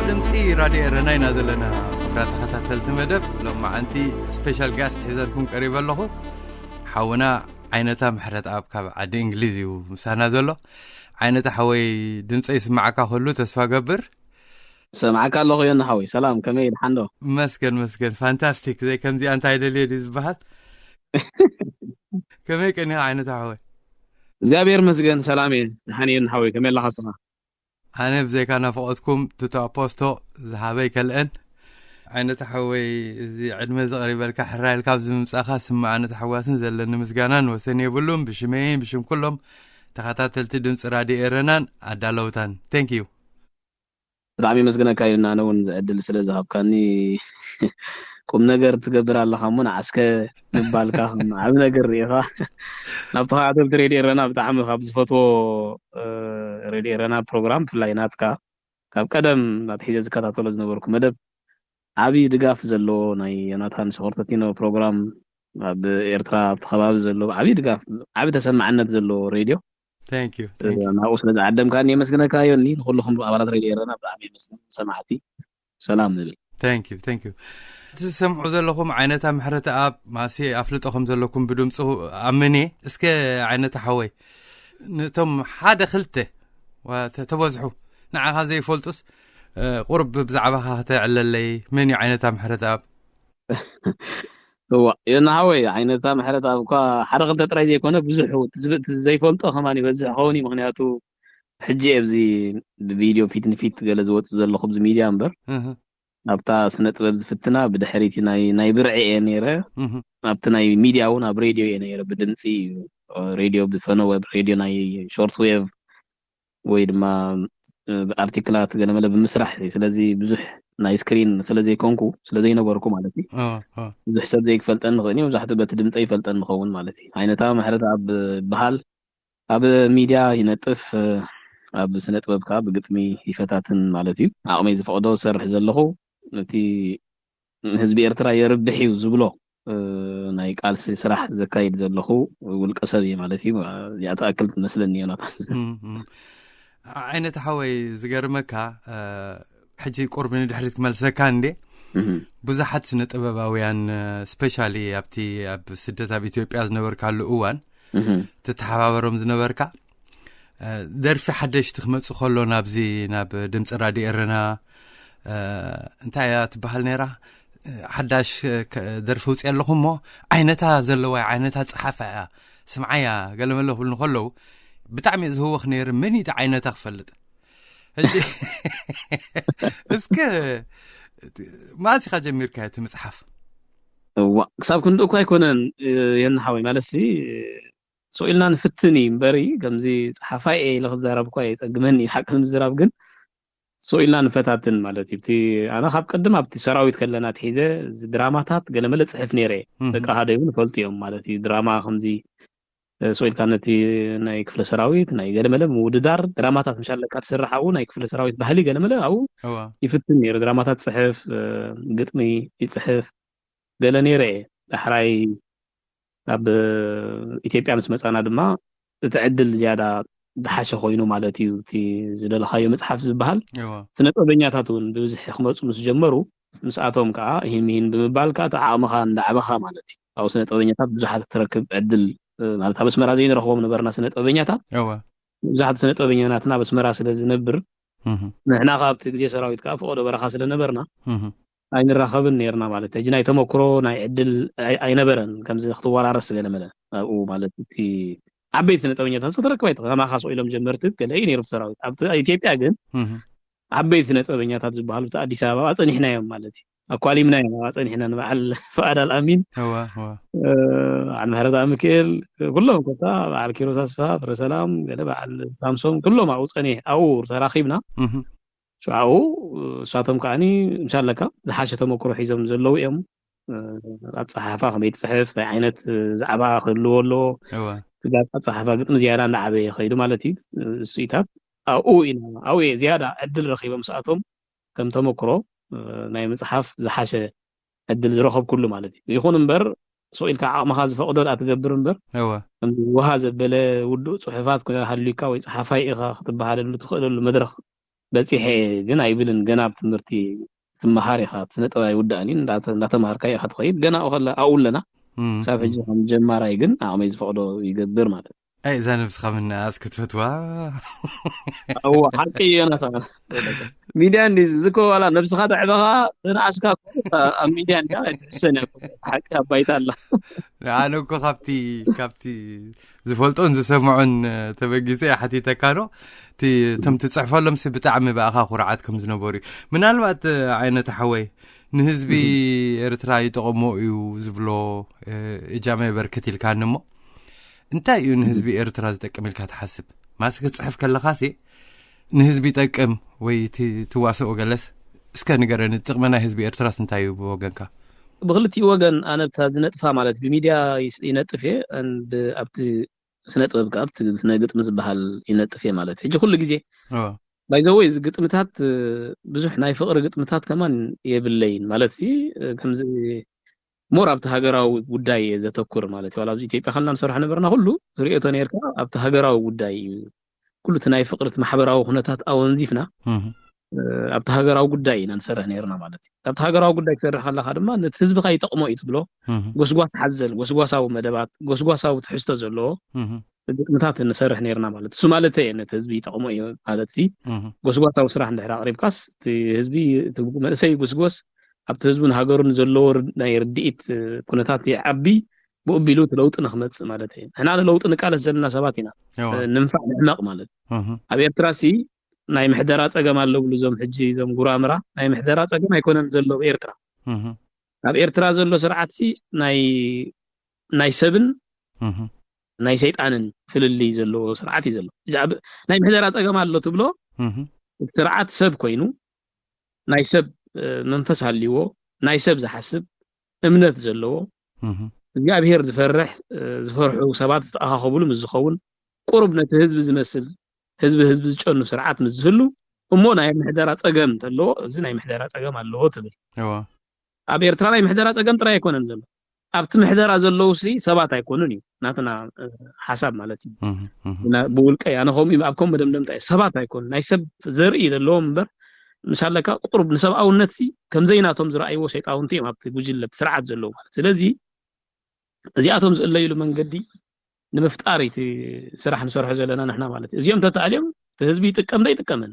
دمسي راديو رناينا زلنا فقرات خطاتلت مدب لما أنتي سبيشال جاست حزركم قريبا له حاونا عينتا محرت أب كاب عاد إنجليزي ومسانا زلو عينتا حوي دمسي يسمعك كله تسفى قبر سمعك الله يا نحوي سلام كميل حندو مسكن فانتاستيك زي كم زي أنت عيدا ليديز بحث كمي كان عينتا حوي زغابير مسجن سلامي حنين نحوي كميل لحصنا أنا بزي كان فوقتكم تتابوستو ذهبي كالأن عينتا حوي زي علم زغريبا الكحراء الكابز ممساخا سمع عينتا حواسن زلن مسجانان وسني بلوم بشمين بشم كلهم تخطاتلت دمس راديو رنان أدالوتان thank you دعمي مسجنا كاينا أنا ونزعدل سلا ذهب كاني كم نجر تقبر الله خمون عسكر نبالك خم عم نجر ريخا نبتها عدل تريدي رنا بتعمل خبز فوتو ريدي رنا برنامج في لاينات كاب قدم لا تحيز كتاتولز نبركم مدب عبي دقاف زلو ناي ناتان شغرتتينو برنامج بإرترا بتخباب زلو عبي دقاف عبي تسمع عنا زلو راديو thank you أنا أوصل إذا عدم كان يمسكنا كايون لين كلهم أبرد راديو رنا بعمل مسكنا سمعتي سلام نبي thank you تسمعوا ذلكم عينتا محرة أب ماسي أفلتكم ذلكم بدمصو أمني اسك عينتا حوي نتم حدا خلته وتتوزحوا نع هذا يفولتس قرب بزعبها تعلل لي مني عينتا محرة أب هو ينحوي عينتا محرة أب كا حرقة تراجع يكون بزحو تزبط زي فولتو خماني بزحوني مغنياتو حجي أبزي بفيديو فيت جلز وات زل خبز ميديا أمبر أبتا سنة ويبز فتنا بدحريتي ناي برعي نيرة أبتا ناي ميديا ونا براديو نيرة بدنسي راديو بفنو ويب راديو ناي شورت ويف ويد ما ارتيكلات قال ملا بمسرح سلازي بزح ناي سكرين سلازي كونكو سلازي نبركم مالتي بزح سب زي فلتن غني وزحت بتدمصي فلتن خون مالتي عينتا محرت اب بحال اب ميديا ينطف اب سنه طبب كا بغطمي يفتاتن مالتي عقمي زفقدو سرح زلخو نتي حزب ኤርትራ يربحيو زبلو ናይ ቃልሲ ስራሕ ዘካይድ ዘለኹ ውልቀ ሰብ ማለት እዩ ያተአክልት መስለኒ ዮናታን عينة حوي زقرمكا حجي قرب من دحرت ملسكا ندي بزحت سنة طباباويان سبيشالي ابتي اب سدتا بإثيوبيا زنبركا لؤوان تتحبابرهم زنبركا درفي حدش تخمص خلو نابزي ناب دمص راديو رنا انتايا تبحال نيرا حداش درف وصي لكم مو عينتا زلوا عينتا صحافه سمعيا قال له بل نخلو بتعمي هو خنير مني عينتا خفلت هجي اسك ما سي خجمير كايت مصحف كساب كنت كاي كونن ينحوي مالسي سئلنا نفتني بري كمزي صحافاي لخزارب كاي يصقمني حق المزراب كن سئلنا نفتاتن مالتي بتي انا خاب قدم ابتي سراويت كلنا تحيزه دراماتات قلمله صحف نيري بقى هذا يكون فلتيهم مالتي دراما خمزي سؤال كانت ناي كفل سراويت ناي قلمله موددار دراماتات مشان لك تسرحوا ناي كفل سراويت بهلي قلمله او يفتني دراماتات صحف قطمي يصحف قال نيري احراي اب ايثيوبيا مسمصانا دما تعدل زياده بحاشه خوينو مالتي تي زدلخايو مصحف زبحال سنه طبኛታቱን بزح يخمص مس جمرو مساتهم كا يهمين بمبال كا تعامخا ندعبخا مالتي او سنه طبኛታት بزحات تركب عدل مالتا بسمرا زين رخوم نبرنا سنه طبኛታት بزحات سنه طبኛናትና بسمرا ስለዚ ነብር ንሕና ካብቲ ግዜ ሰራዊት كا فقدو برخا ስለነበርና አይንራኸብን ነርና ማለት እጅናይ ተመክሮ ናይ ዕድል አይነበረን ከምዚ ክትወራረስ ገለመለ او مالتي عبيت سنة طبኛታት ستركبت ما خاصو ኢሎም ጀመርትት ገለ ነይሩ ሰራዊት ኣብ ኢትዮጵያ ግን عبيت سنة طبኛታት ዝበሃሉ አዲስ አበባ አጽኒሕናዮም ማለት አኳሊምናዮም አጽኒሕና ንባዓል ፈአድ አልአሚን هو عن مهرة مكيل كلهم كتا على كيروس أسفا برسلام قال بعد سامسونج كلهم أو صنيع أو تراخيبنا شو أو شاتهم كأني إن شاء الله كا زحاشة مكروه حزم زلوا يوم الصحافة خميت صحف عينت زعبا خلوا له تقال الصحافة قلت زيادة لعبة خير مالتي سيتات أو زيادة عدل رخيبة مساعتهم كم تمكروه نايم صحاف زحاشة عدل رخب كله مالتي يكون مبر سؤال كعمخاز فقدر أتجبر مبر وهذا بلا ودو صحفات كنا هالليكا وصحافي إخا خطب هذا اللي تدخل المدرخ በፂሐ ግን ኣይብልን ገና ብትምህርቲ ትመሃር ኢኻ ስነ-ጥበብ ኣይውዳእኒን እንዳተማሃርካ ኢኻ ትኸይድ ገና ኣብኡለና ሳብ ሕጂ ከም ጀማራይ ግን ኣቕመይ ዝፈቕዶ ይገብር ማለት أي إذا نفسك من أسكت فتوى أو حقي أنا فعلا ميديان دي زكو ولا نفسك تعبها أنا أسكت ميديان يا سنة حقي بيت الله أنا كو كابتي زفولتون زسمعون تبجيسي حتى تكانو تم تصحفوا لهم بتعمي بقى خرعاتكم زنبوري من الوقت عينة تحوي نهزبي إرتراي تقومو يزبلو إجامة بركتي الكانمو انت يو نهزبي إرترا زتقم لك تحسب ما سكت صحف كلا خاسي نهزبي تقم وي تواسو جلس اسكا نقرن تقمنا هزبي إرترا سنتايو بوغنكا بغلتي وغن انا بتازنطفا ማለት بميديا ينطفي اند ابت سنطبك ابت سنغطم زبحال ينطفي ማለት اجي كل غزي بايزوي زغطمታት ብዙح ናይ ፍቅሪ ግጥምታት ከማን የብለይን ማለት ሲ ከምዚ ሞር ኣብቲ ሃገራዊ ጉዳይ ዘተኩር ማለት እዩ ኣብዚ ኢትዮጵያ ከልና ንሰርሕ ነበርና ሁሉ ዝርኤቶ ነርካ ኣብቲ ሃገራዊ ጉዳይ ኩሉ ናይ ፍቅሪ ማሕበራዊ ሁነታት ኣወንዚፍና ኣብቲ ሃገራዊ ጉዳይ ኢና ንሰርሕ ነርና ማለት እዩ ኣብቲ ሃገራዊ ጉዳይ ክሰርሕ ከለካ ድማ ነቲ ህዝብካ ይጠቅሞ እዩ ትብሎ ጎስጓስ ሓዘል ጎስጓሳዊ መደባት ጎስጓሳዊ ትሕዝቶ ዘለዎ ግጥምታት ንሰርሕ ነርና ማለት እሱ ማለት እዩ ነቲ ህዝቢ ይጠቅሞ እዩ ማለት ሲ ጎስጓሳዊ ስራሕ እንድሕር ኣቅሪብካስ እቲ ህዝቢ መንእሰይ ጎስጎስ ኣብቲ ህዝብን ሃገሩን ዘለዎ ናይ ርድኢት ኩነታት ይዓቢ ብኡቢሉ ለውጥ ንኽመጽእ ማለት እዩ ሕና ለውጥ ንቃለስ ዘለና ሰባት ኢና ንምፋዕ ንሕመቕ ማለት ኣብ ኤርትራሲ ናይ ምሕደራ ፀገም ኣለው ብሉ ዞም ሕጂ ዞም ጉራምራ ናይ ምሕደራ ፀገም ኣይኮነን ዘሎ ኤርትራ ኣብ ኤርትራ ዘሎ ስርዓትሲ ናይ ሰብን ናይ ሰይጣንን ፍልሊ ዘሎ ስርዓት እዩ ዘሎ ናይ ምሕደራ ፀገም ኣሎ ትብሎ ስርዓት ሰብ ኮይኑ ናይ ሰብ መንፈስ ሃልይዎ ናይ ሰብ ዝሓስብ እምነት ዘለዎ እግዚአብሔር ዝፈርሑ ሰባት ዝተኣኻኸብሉ ምዝኸውን ቁርብ ነቲ ህዝቢ ዝመስል ህዝቢ ዝጨኑ ስርዓት ምዝህሉ እሞ ናይ ምሕደራ ፀገም ተሎ እዚ ናይ ምሕደራ ፀገም ኣለዎ ትብል ኣብ ኤርትራ ናይ ምሕደራ ፀገም ጥራይ ኣይኮነን ዘሎ ኣብቲ ምሕደራ ዘለውሲ ሰባት ኣይኮኑን እዩ ናትና ሓሳብ ማለት እዩ ብውልቀይ ኣነ ከምኡ ኣብ ከም መደምደምታ ሰባት ኣይኮኑ ናይ ሰብ ዘርኢ ዘለዎ እምበር ምሳለካ ቁርብ ንሰብኣውነት ሲ ከምዘይናቶም ዝረኣይዎ ሰይጣውንቲ እዮም ኣብቲ ጉጅለት ስርዓት ዘለዎ ማለት ስለዚ እዚኣቶም ዝእለይሉ መንገዲ ንምፍጣር እቲ ስራሕ ንሰርሖ ዘለና ንሕና ማለት እዩ እዚኦም ተታልዮም እቲ ህዝቢ ይጥቀም ዶ ይጥቀመን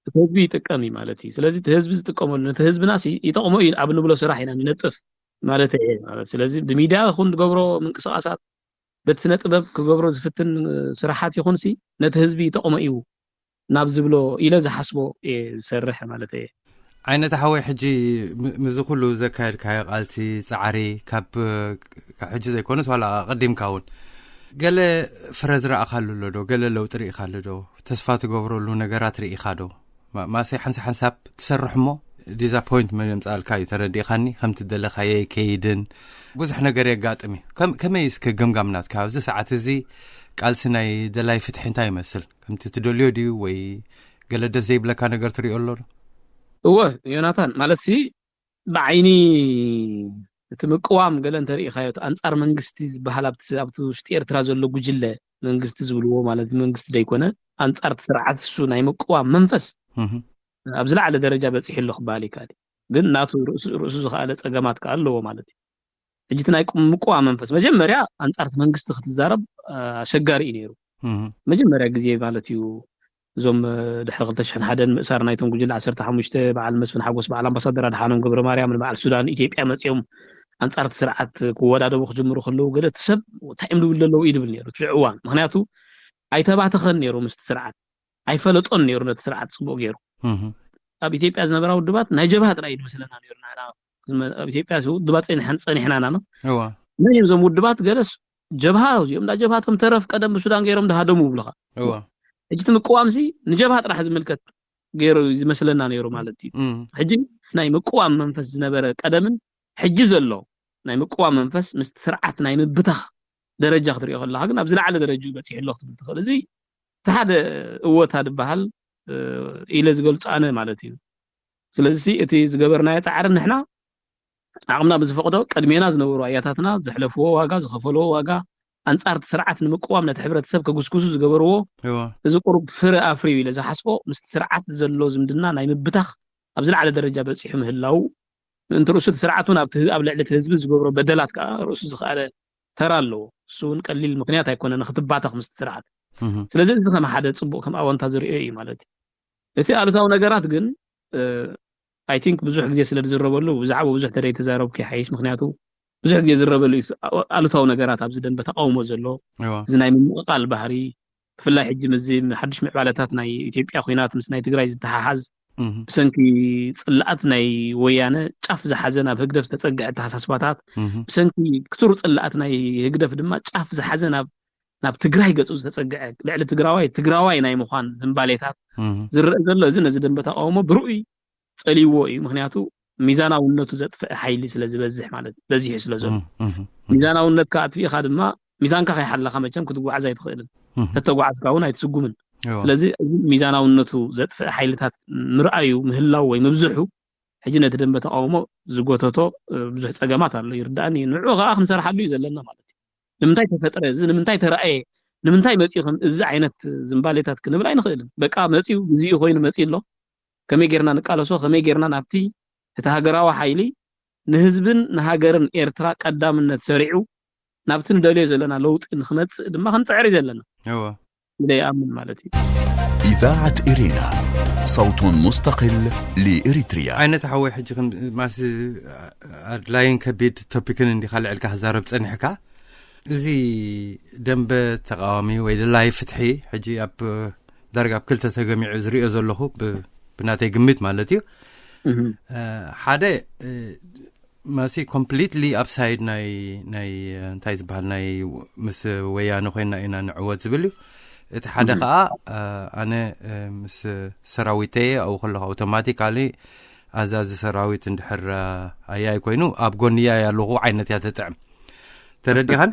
እቲ ህዝቢ ይጥቀም ማለት እዩ ስለዚ እቲ ህዝቢ ዝጥቀመሉ ነቲ ህዝብና ሲ ይጠቅሞ እዩ ኣብ ንብሎ ስራሕ ኢና ንነጥፍ ማለት እዩ ማለት ስለዚ ብሚድያኹን ትገብሮ ምንቅስቃሳት በቲ ስነ ጥበብ ክገብሮ ዝፍትን ስራሓት ይኹን ሲ ነቲ ህዝቢ ይጠቅሞ እዩ ናብ ዝብሎ ኢለ ዝሓስቦ ዝሰርሕ ማለት እዩ عينة حوي حجي مزخلو زكاير كاي قالسي صعري كاب حجي زي كونس ولا قديم كاون قال فرز رأ خالو لدو قال لو طريق خالدو تسفات غبرو لو نغرات ري خادو ما سي حساب تسرح مو ديزابوينتمنت يمصال كاي تردي خاني خمت دله خاي كيدن بزح ነገር يغاطمي كم يسك ገምጋምናት ካብዚ ሰዓት እዚ ቃልስናይ ደላይ ፍትሕ እንታይ ይመስል ከምቲ ትደልዮ ዲ ወይ ገለደ ዘይብለካ ነገር ትሪኦ ኣሎ هو يوناتان مالتي بعيني تمقوام قال انت ري خايت انصار منغستي بحالابت ابتو شتي ኤርትራ ዘሎ ጉጅለ መንግስት ዝብልዎ ማለት መንግስት ደይኮነ አንጻር ተስርዓት እሱ ናይ መقوام መንፈስ ኣብ ዝላዕለ ደረጃ በጽሕሉ ክባሊ ካዲ ግን ናቱ ርእሱ ዝኻለ ፀገማት ካለዎ ማለት እዩ እጅት ናይ መقوام መንፈስ መጀመሪያ አንጻር መንግስት ክትዛረብ አሸጋሪ እዩ ነይሩ መጀመሪያ ግዜ ማለት እዩ زوم دحر 2001 مأسار نايتون ጉጅለ 15 በዓል መስፍን ሓጎስ በዓል አምባሳደር አድሓኖም ገብረ ማርያም በዓል ሱዳን ኢትዮጵያ መጽዮም አንጻር ተስርዓት ክወዳደቡ ክጅምሩ ከለው ገለ ተሰብ ታይም ልብለለው ይድብል ነይሩ ትዕዋን ምክንያቱ ኣይተባተኸን ነይሩ ምስ ተስርዓት ኣይፈለጦን ነይሩ ነት ተስርዓት ጽቡቅ ገይሩ ኣብ ኢትዮጵያ ዝነበራ ውድባት ናይ ጀብሃ ጥራይ ይመስለና ነይሩና ኣብ ኢትዮጵያ ውድባት ፀኒሕናና ነው ምንም ዞም ውድባት ገለስ ጀብሃ እዚኦም ዳ ጀብሃቶም ተረፍ ቀደም በሱዳን ገይሮም ዳሃደሙ ብለኻ እጅት መقوامሲ ንጀብሃ ጥራሕ ዝምልከት ገይሩ ይመስለና ነይሩ ማለት እዩ ሕጂ ናይ መقوام መንፈስ ዝነበረ ቀደምን ሕጂ ዘሎ ናይ መقوام መንፈስ ምስ ስርዓት ናይ ምብታኽ ደረጃ ክትሪኦ ከለካ ግን ኣብ ዝላዕለ ደረጃ ይበጽሕሉ ክትብል ትኽእል እዚ ተሓደ እወታ ድበሃል ኢለ ዝገልጻነ ማለት እዩ ስለዚ እቲ ዝገበርናዮ ጻዕሪ ንሕና ዓቕምና ብዝፈቅዶ ቀድሜና ዝነበሩ ኣያታትና ዘሕለፍዎ ዋጋ ዝኸፈልዎ ዋጋ أنصار سرعة نمقوام نتحبرت سب كجسكوس جبروه إذا قرب فرق أفريوي لذا حسبه مست سرعة زلوا زمدنا نايم بتخ أبزل على درجة بس يحمه الله أنت رؤوس سرعتنا قبل علة هزب جبرو بدلات كرؤوس على ترى له سون قليل المقنعات هيكون أنا خطباتك مست سرعة ስለዚህ እዚ ከመ ሓደ ጽቡቕ ከም ኣወንታ ዝርኦ እዩ ማለት እዩ እቲ ኣሉታዊ ነገራት ግን አይ ቲንክ ብዙሕ ግዜ ስለ ዝረበሉ ብዛዕባ ብዙሕ ተደይ ተዛረብኩ ይሓይሽ ምክንያቱ ብዙሕ ግዜ ዝረበሉ ኣሉታዊ ነገራት ኣብዚ ደንበ ተቃውሞ ዘሎ እዚ ናይ ምቕቃል ባህሪ ብፍላይ ሕጂ ምዚ ሓድሽ ምዕባለታት ናይ ኢትዮጵያ ኩናት ምስ ናይ ትግራይ ዝተሓሓዝ ብሰንኪ ጽላኣት ናይ ወያነ ጫፍ ዝሓዘ ናብ ህግደፍ ዝተጸግዐ ተሓሳስባታት ብሰንኪ ክቱር ጽላኣት ናይ ህግደፍ ድማ ጫፍ ዝሓዘ ናብ ትግራይ ገጹ ዝተጸግዐ ልዕሊ ትግራዋይ ናይ ምዃን ዝምባሌታት ዝርአ ዘሎ እዚ ነዚ ደንበ ተቃውሞ ብሩኡይ ጸሊዎ እዩ ምክንያቱ ሚዛናውነቱ ዘጥፍእ ሓይሊ ስለ ዝበዝሕ ማለት በዚህ ስለ ዘሎ ሚዛናውነት ካጥፊኻ ድማ ሚዛንካ ከይሓለኻ መቸም ክትጓዓዝ ኣይትኽእልን ተተጓዓዝካ እውን ኣይትስጉምን ስለዚ እዚ ሚዛናውነቱ ዘጥፍእ ሓይልታት ምርኣዩ ምህላው ወይ ምብዝሑ ሕጂ ነቲ ደንበ ተቃውሞ ዝጎተቶ ብዙሕ ጸገማት ኣሎ ይርዳእኒ ንዑ ከዓ ክንሰርሓሉ እዩ ዘለና ማለት ንምንታይ ተፈጠረ እዚ ንምንታይ ተራእየ ንምንታይ መጽኢኹም እዚ ዓይነት ዝምባሌታት ክንብል ኣይንኽእልን በቃ መጽኡ ግዜኡ ኮይኑ መጽኢ ኣሎ ከመይ ጌርና ንቃለሶ ከመይ ጌርና ናብቲ እቲ ሃገራዊ ሓይሊ ንህዝብን ንሃገርን ኤርትራ ቀዳምነት ሰሪዑ ናብቲ ንደልዮ ዘለና ለውጢ ንኽመጽእ ድማ ክንፅዕር ዘለና إلى أمن مالتي إذاعة إرينا صوت مستقل لإريتريا عينة حوي حجي ماس لاين كبيد توبيكن اللي خلع لك هزارب تصنحك زي دنب تقاومي ويد لاي فتحي حجي أب درجة بكل تجميع زري أزله بناتي جميت مالتي حدا ماسي completely upside ناي تايز بحال ناي مس ويانو خينا إنا نعوض زبلو እቲ ሓደ ከዓ ኣነ ምስ ሰራዊተይ ኣው ከለኹ ኣውቶማቲካሊ ኣዛዚ ሰራዊት እንድሕር ኣያይ ኮይኑ ኣብ ጎንያ ያለኹ ዓይነት እያ ተጥዕም ተረዲኻን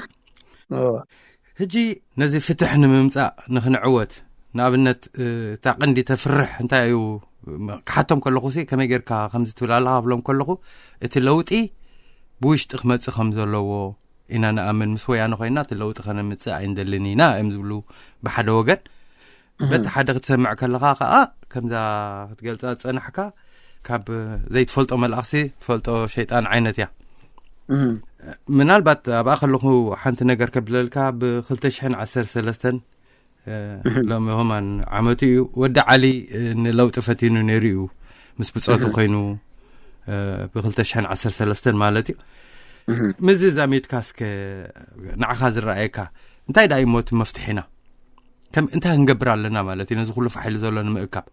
ሕጂ ነዚ ፍትሕ ንምምፃእ ንኽንዕወት ንኣብነት እታ ቀንዲ ተፍርሕ እንታይ እዩ ክሓቶም ከለኹ ከመይ ጌርካ ከምዚ ትብል ኣለኻ ብሎም ከለኹ እቲ ለውጢ ብውሽጢ ክመፅእ ከም ዘለዎ ኢና ንኣምን ምስ ወያነ ኮይና ትለውጥ ከነምፅእ ኣይንደልኒና እዮም ዝብሉ ብሓደ ወገን በቲ ሓደ ክትሰምዕ ከለኻ ከዓ ከምዛ ክትገልፃ ፀናሕካ ካብ ዘይትፈልጦ መልኣኽሲ ትፈልጦ ሸይጣን ዓይነት እያ ምናልባት ኣብኣ ከለኹ ሓንቲ ነገር ከብለልካ ብ2013 ሎሚ ሆማን ዓመቱ እዩ ወዲ ዓሊ ንለውጢ ፈቲኑ ነይሩ እዩ ምስ ብፀቱ ኮይኑ ብ2013 ማለት እዩ مزي زاميت كاسك نعخاز رأيكا انتاي داي موت مفتحنا كم انتا هنقبر لنا مالتي نزو كله فحيل زولنا مؤكب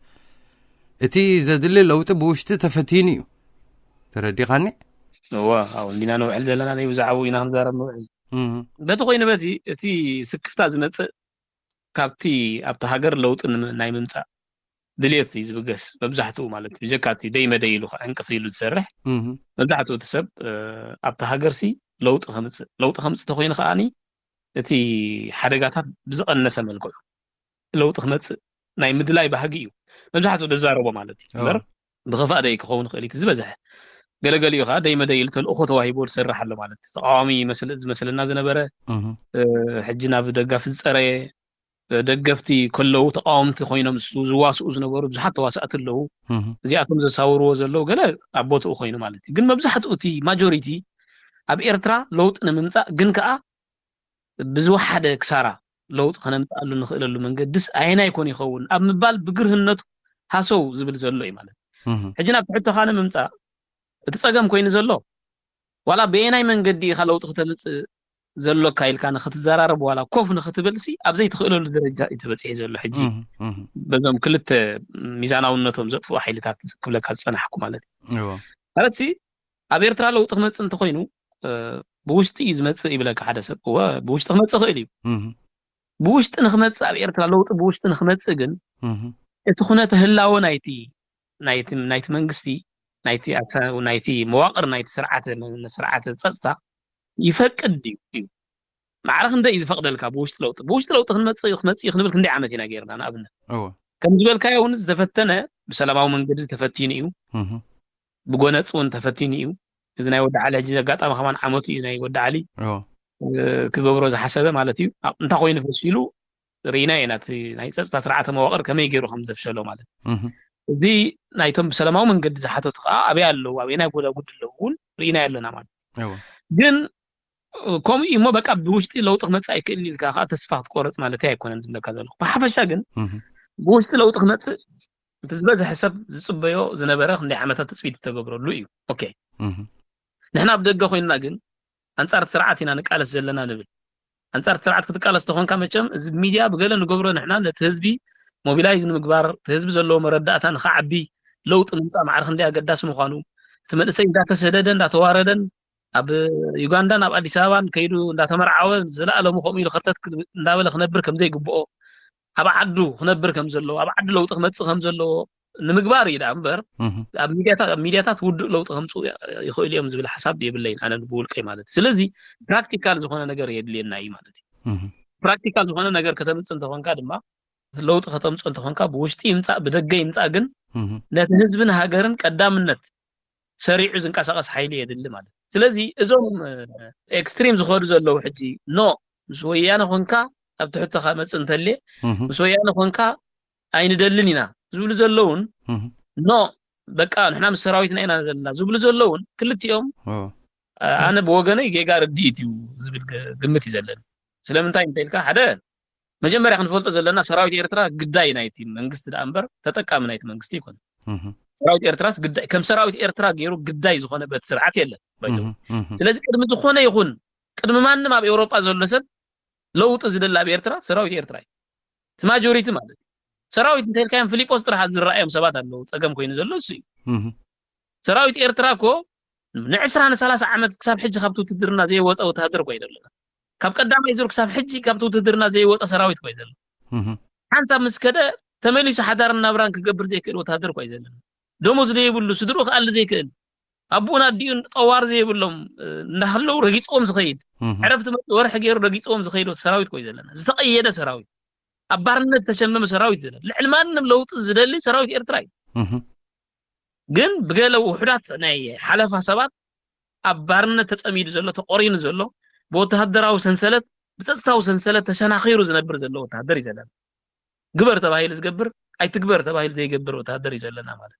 اتي زادلي لو تبوشت تفتيني تردي خاني او لينا نوعل زلنا نيوزعو ينا هنزارب نوعل باتو خوين باتي اتي سكفتا زمت كابتي ابتا هاجر لوط ناي ممصا دليت يزبغس ببزحتو مالتي بجكاتي ديما ديلو انقفيلو تسرح ببزحتو تسب ابتا هاجرسي لوط خمس تخوين خاني اتي حدغاتات بزقنسه ملكو لوط خمس ناي مدلاي بهاجيو ببزحتو دزاربو مالتي بر بخفا ديك خون خليت زبزح ገለገሊዮ ኻ ደይመ ደይል ተልእኾ ተዋሂቦ ዝሰርሕ ኣሎ ማለት ተቃዋሚ መስለና ዝነበረ ሕጂ ናብ ደጋፊ ዝፀረየ ደገፍቲ ከለው ተቃውምቲ ኮይኖም ዝዋስኡ ዝነበሩ ብዙሓት ተዋሳእቲ ኣለዉ እዚኣቶም ዘሳውርዎ ዘለው ገለ ኣቦትኡ ኮይኑ ማለት እዩ ግን መብዛሕትኡ እቲ ማጆሪቲ ኣብ ኤርትራ ለውጥ ንምምፃእ ግን ከዓ ብዝወሓደ ክሳራ ለውጥ ከነምፃኣሉ ንኽእለሉ መንገድስ ኣይና ይኮን ይኸውን ኣብ ምባል ብግርህነቱ ሃሰው ዝብል ዘሎ እዩ ማለት ሕጂ ናብ ትሕቶ ኻነ ምምፃእ እቲ ፀገም ኮይኑ ዘሎ ዋላ በየናይ መንገዲ ኢኻ ለውጥ ከተምፅእ ዘሎ ካይልካ ንኽትዘራረብ ዋላ ኮፍ ንኽትብልሲ ኣብ ዘይትኽእለሉ ደረጃ እዩ ተበፂሑ ዘሎ ሕጂ በዞም ክልተ ሚዛናውነቶም ዘጥፍኡ ሓይልታት ክብለካ ዝፀናሕኩ ማለት እዩ ማለትሲ ኣብ ኤርትራ ለውጥ ክመፅእ እንተኮይኑ ብውሽጢ እዩ ዝመፅእ ይብለካ ሓደ ሰብ ብውሽጢ ክመፅእ ክእል እዩ ብውሽጢ ንኽመፅእ ኣብ ኤርትራ ለውጢ ብውሽጢ ንኽመፅእ ግን እቲ ኩነተ ህላወ ናይቲ መንግስቲ ናይቲ መዋቅር ናይቲ ስርዓተ ፀጥታ ይፈቅድ እዩ ማዕረኽ እንደ እዩ ዝፈቅደልካ ብውሽጢ ለውጢ ክንመፅእ ክንብል ክንደይ ዓመት ኢና ጌርና ንኣብነት ከም ዝበልካዮ እውን ዝተፈተነ ብሰላማዊ መንገዲ ተፈቲኑ እዩ ብጎነፅ እውን ተፈቲኑ እዩ እዚ ናይ ወዲ ዓሊ ሕጂ ኣጋጣሚ ከማን ዓመቱ እዩ ናይ ወዲ ዓሊ ክገብሮ ዝሓሰበ ማለት እዩ እንታ ኮይኑ ፈሲሉ ሪና ኢና ናይ ፀጥታ ስርዓተ መዋቕር ከመይ ገይሩ ከም ዘፍሸሎ ማለት እዚ ናይቶም ብሰላማዊ መንገዲ ዝሓተቱ ከዓ ኣበይ ኣለዉ ኣበይ ናይ ቦታ ጉድለ እውን ሪና ኣለና ማለት ግን ከምኡ እሞ በቃ ብውሽጢ ለውጢ ክመፅእ ኣይክእልን ኢልካ ከዓ ተስፋ ክትቆርፅ ማለት ኣይኮነን ዝብለካ ዘለኹ ብሓፈሻ ግን ብውሽጢ ለውጢ ክመፅእ እቲ ዝበዝሐ ሰብ ዝፅበዮ ዝነበረ ክንደይ ዓመታት ተፅቢት ዝተገብረሉ እዩ ኦኬ ንሕና ኣብ ደገ ኮይንና ግን ኣንጻር ስርዓት ኢና ንቃለስ ዘለና ንብል ኣንጻር ስርዓት ክትቃለስ ተኾንካ መቸም እዚ ሚድያ ብገለ ንገብሮ ንሕና ነቲ ህዝቢ ሞቢላይዝ ንምግባር እቲ ህዝቢ ዘለዎ መረዳእታ ንኽዓቢ ለውጢ ንምምፃእ ማዕረ ክንደይ ኣገዳሲ ምዃኑ እቲ መንእሰይ እንዳተሰደደ እንዳተዋረደን ኣብ ዩጋንዳን ኣብ ኣዲስ ኣበባን ከይዱ እንዳተመርዓወ ዝለኣለሙ ከምኡ ኢሉ ክርተት እንዳበለ ክነብር ከም ዘይግብኦ ኣብ ዓዱ ክነብር ከም ዘለዎ ኣብ ዓዲ ለውጢ ክመፅእ ከም ዘለዎ ንምግባር እዩ ዳ እምበር ኣብ ሚድያታት ውድእ ለውጢ ከምፅኡ ይኽእሉ እዮም ዝብል ሓሳብ የብለይን ኣነ ብውልቀይ ማለት ስለዚ ፕራክቲካል ዝኾነ ነገር የድልየና እዩ ማለት እዩ ፕራክቲካል ዝኾነ ነገር ከተምፅእ እንተኾንካ ድማ ለውጢ ከተምፅእ እንተኾንካ ብውሽጢ ይምፃእ ብደገ ይምፃእ ግን ነቲ ህዝብን ሃገርን ቀዳምነት ሰሪዑ ዝንቀሳቐስ ሓይሊ የድሊ ማለት ስለዚ እዞም ኤክስትሪም ዝኸዱ ዘለዉ ሕጂ ኖ ምስ ወያነ ኮንካ ኣብ ትሕተኻ መፅእ እንተልየ ምስ ወያነ ኮንካ ኣይንደልን ኢና ዝብሉ ዘለውን ኖ በቃ ንሕና ምስ ሰራዊትና ኢና ዘለና ዝብሉ ዘለውን ክልቲኦም ኣነ ብወገነይ ጌጋ ርድኢት እዩ ዝብል ግምት እዩ ዘለኒ ስለምንታይ እንተኢልካ ሓደ መጀመርያ ክንፈልጦ ዘለና ሰራዊት ኤርትራ ግዳይ ናይቲ መንግስቲ ዳ እምበር ተጠቃሚ ናይቲ መንግስቲ ይኮነ ሰራዊት ኤርትራስ ግዳይ ከም ሰራዊት ኤርትራ ገይሩ ግዳይ ዝኾነበት ስርዓት የለን ባይዘው ስለዚ ቅድሚ ዝኾነ ይኹን ቅድሚ ማንም ኣብ ኤውሮጳ ዘሎ ሰብ ለውጥ ዝደላ ኣብ ኤርትራ ሰራዊት ኤርትራ እዩ እቲ ማጆሪቲ ማለት ሰራዊት እንተልካዮም ፊሊጶስ ጥራሕ ዝረኣዮም ሰባት ኣለዉ ፀገም ኮይኑ ዘሎ እሱ እዩ ሰራዊት ኤርትራ ኮ ን20 ን30 ዓመት ክሳብ ሕጂ ካብቲ ውትድርና ዘይወፀ ወታደር ኮይ ዘለና ካብ ቀዳማይ ዙር ክሳብ ሕጂ ካብቲ ውትድርና ዘይወፀ ሰራዊት ኮይ ዘሎ ሓንሳብ ምስ ከደ ተመሊሱ ሓዳርን ናብራን ክገብር ዘይክእል ወታደር ኮይ ዘለና ደሞዝ ዘይብሉ ስድሩ ክኣሊ ዘይክእል ኣቡና ዲኡን ጠዋር ዘይብሎም እንዳህለው ረጊፆም ዝኸይድ ዕረፍቲ ወርሒ ገይሩ ረጊፆም ዝኸይድ ሰራዊት ኮይ ዘለና ዝተቀየደ ሰራዊት ኣብ ባርነት ተሸመመ ሰራዊት ዝደሊ ልዕሊ ማንም ለውጢ ዝደሊ ሰራዊት ኤርትራ እዩ ግን ብገለ ውሕዳት ናይ ሓለፋ ሰባት ኣብ ባርነት ተፀሚዱ ዘሎ ተቆሪኑ ዘሎ ብወተሃደራዊ ሰንሰለት ብፀጥታዊ ሰንሰለት ተሸናኺሩ ዝነብር ዘሎ ወተሃደር እዩ ዘለና ግበር ተባሂሉ ዝገብር ኣይትግበር ተባሂሉ ዘይገብር ወተሃደር እዩ ዘለና ማለት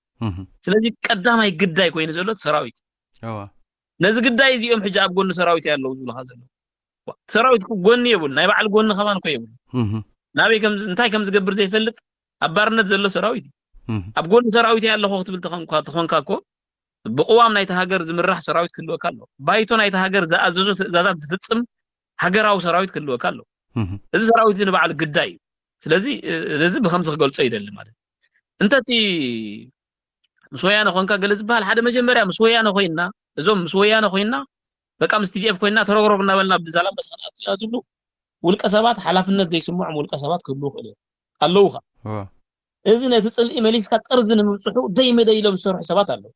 ስለዚ ቀዳማይ ግዳይ ኮይኑ ዘሎ ሰራዊት ነዚ ግዳይ እዚኦም ሕጂ ኣብ ጎኒ ሰራዊት ያለው ዝብልካ ዘሎ ሰራዊት ጎኒ የብሉ ናይ በዓል ጎኒ ከማን ኮ የብሉ ናበይ ከም እንታይ ከም ዝገብር ዘይፈልጥ ኣብ ባርነት ዘሎ ሰራዊት ኣብ ጎኒ ሰራዊት ያለው ክትብል ተኾንካ ኮ ብቅዋም ናይቲ ሃገር ዝምራሕ ሰራዊት ክልወካ ኣሎ ባይቶ ናይቲ ሃገር ዝኣዘዙ ትእዛዛት ዝፍፅም ሃገራዊ ሰራዊት ክልወካ ኣሎ እዚ ሰራዊት እዚ ንበዓል ግዳይ እዩ ስለዚ እዚ ብከምዚ ክገልጾ ይደሊ ማለት እንተቲ ምስ ወያነ ኮንካ ገለ ዝበሃል ሓደ መጀመርያ ምስ ወያነ ኮይና እዞም ምስ ወያነ ኮይና በቃ ምስ ቲዲኤፍ ኮይና ተረግረግ እናበልና ብዛላም መስኸናት ዝብሉ ውልቀ ሰባት ሓላፍነት ዘይስምዖም ውልቀ ሰባት ክህልው ይኽእሉ ኣለውኻ እዚ ነቲ ፅልኢ መሊስካ ጠርዚ ንምብፅሑ ደይ መደይ ኢሎም ዝሰርሑ ሰባት ኣለዉ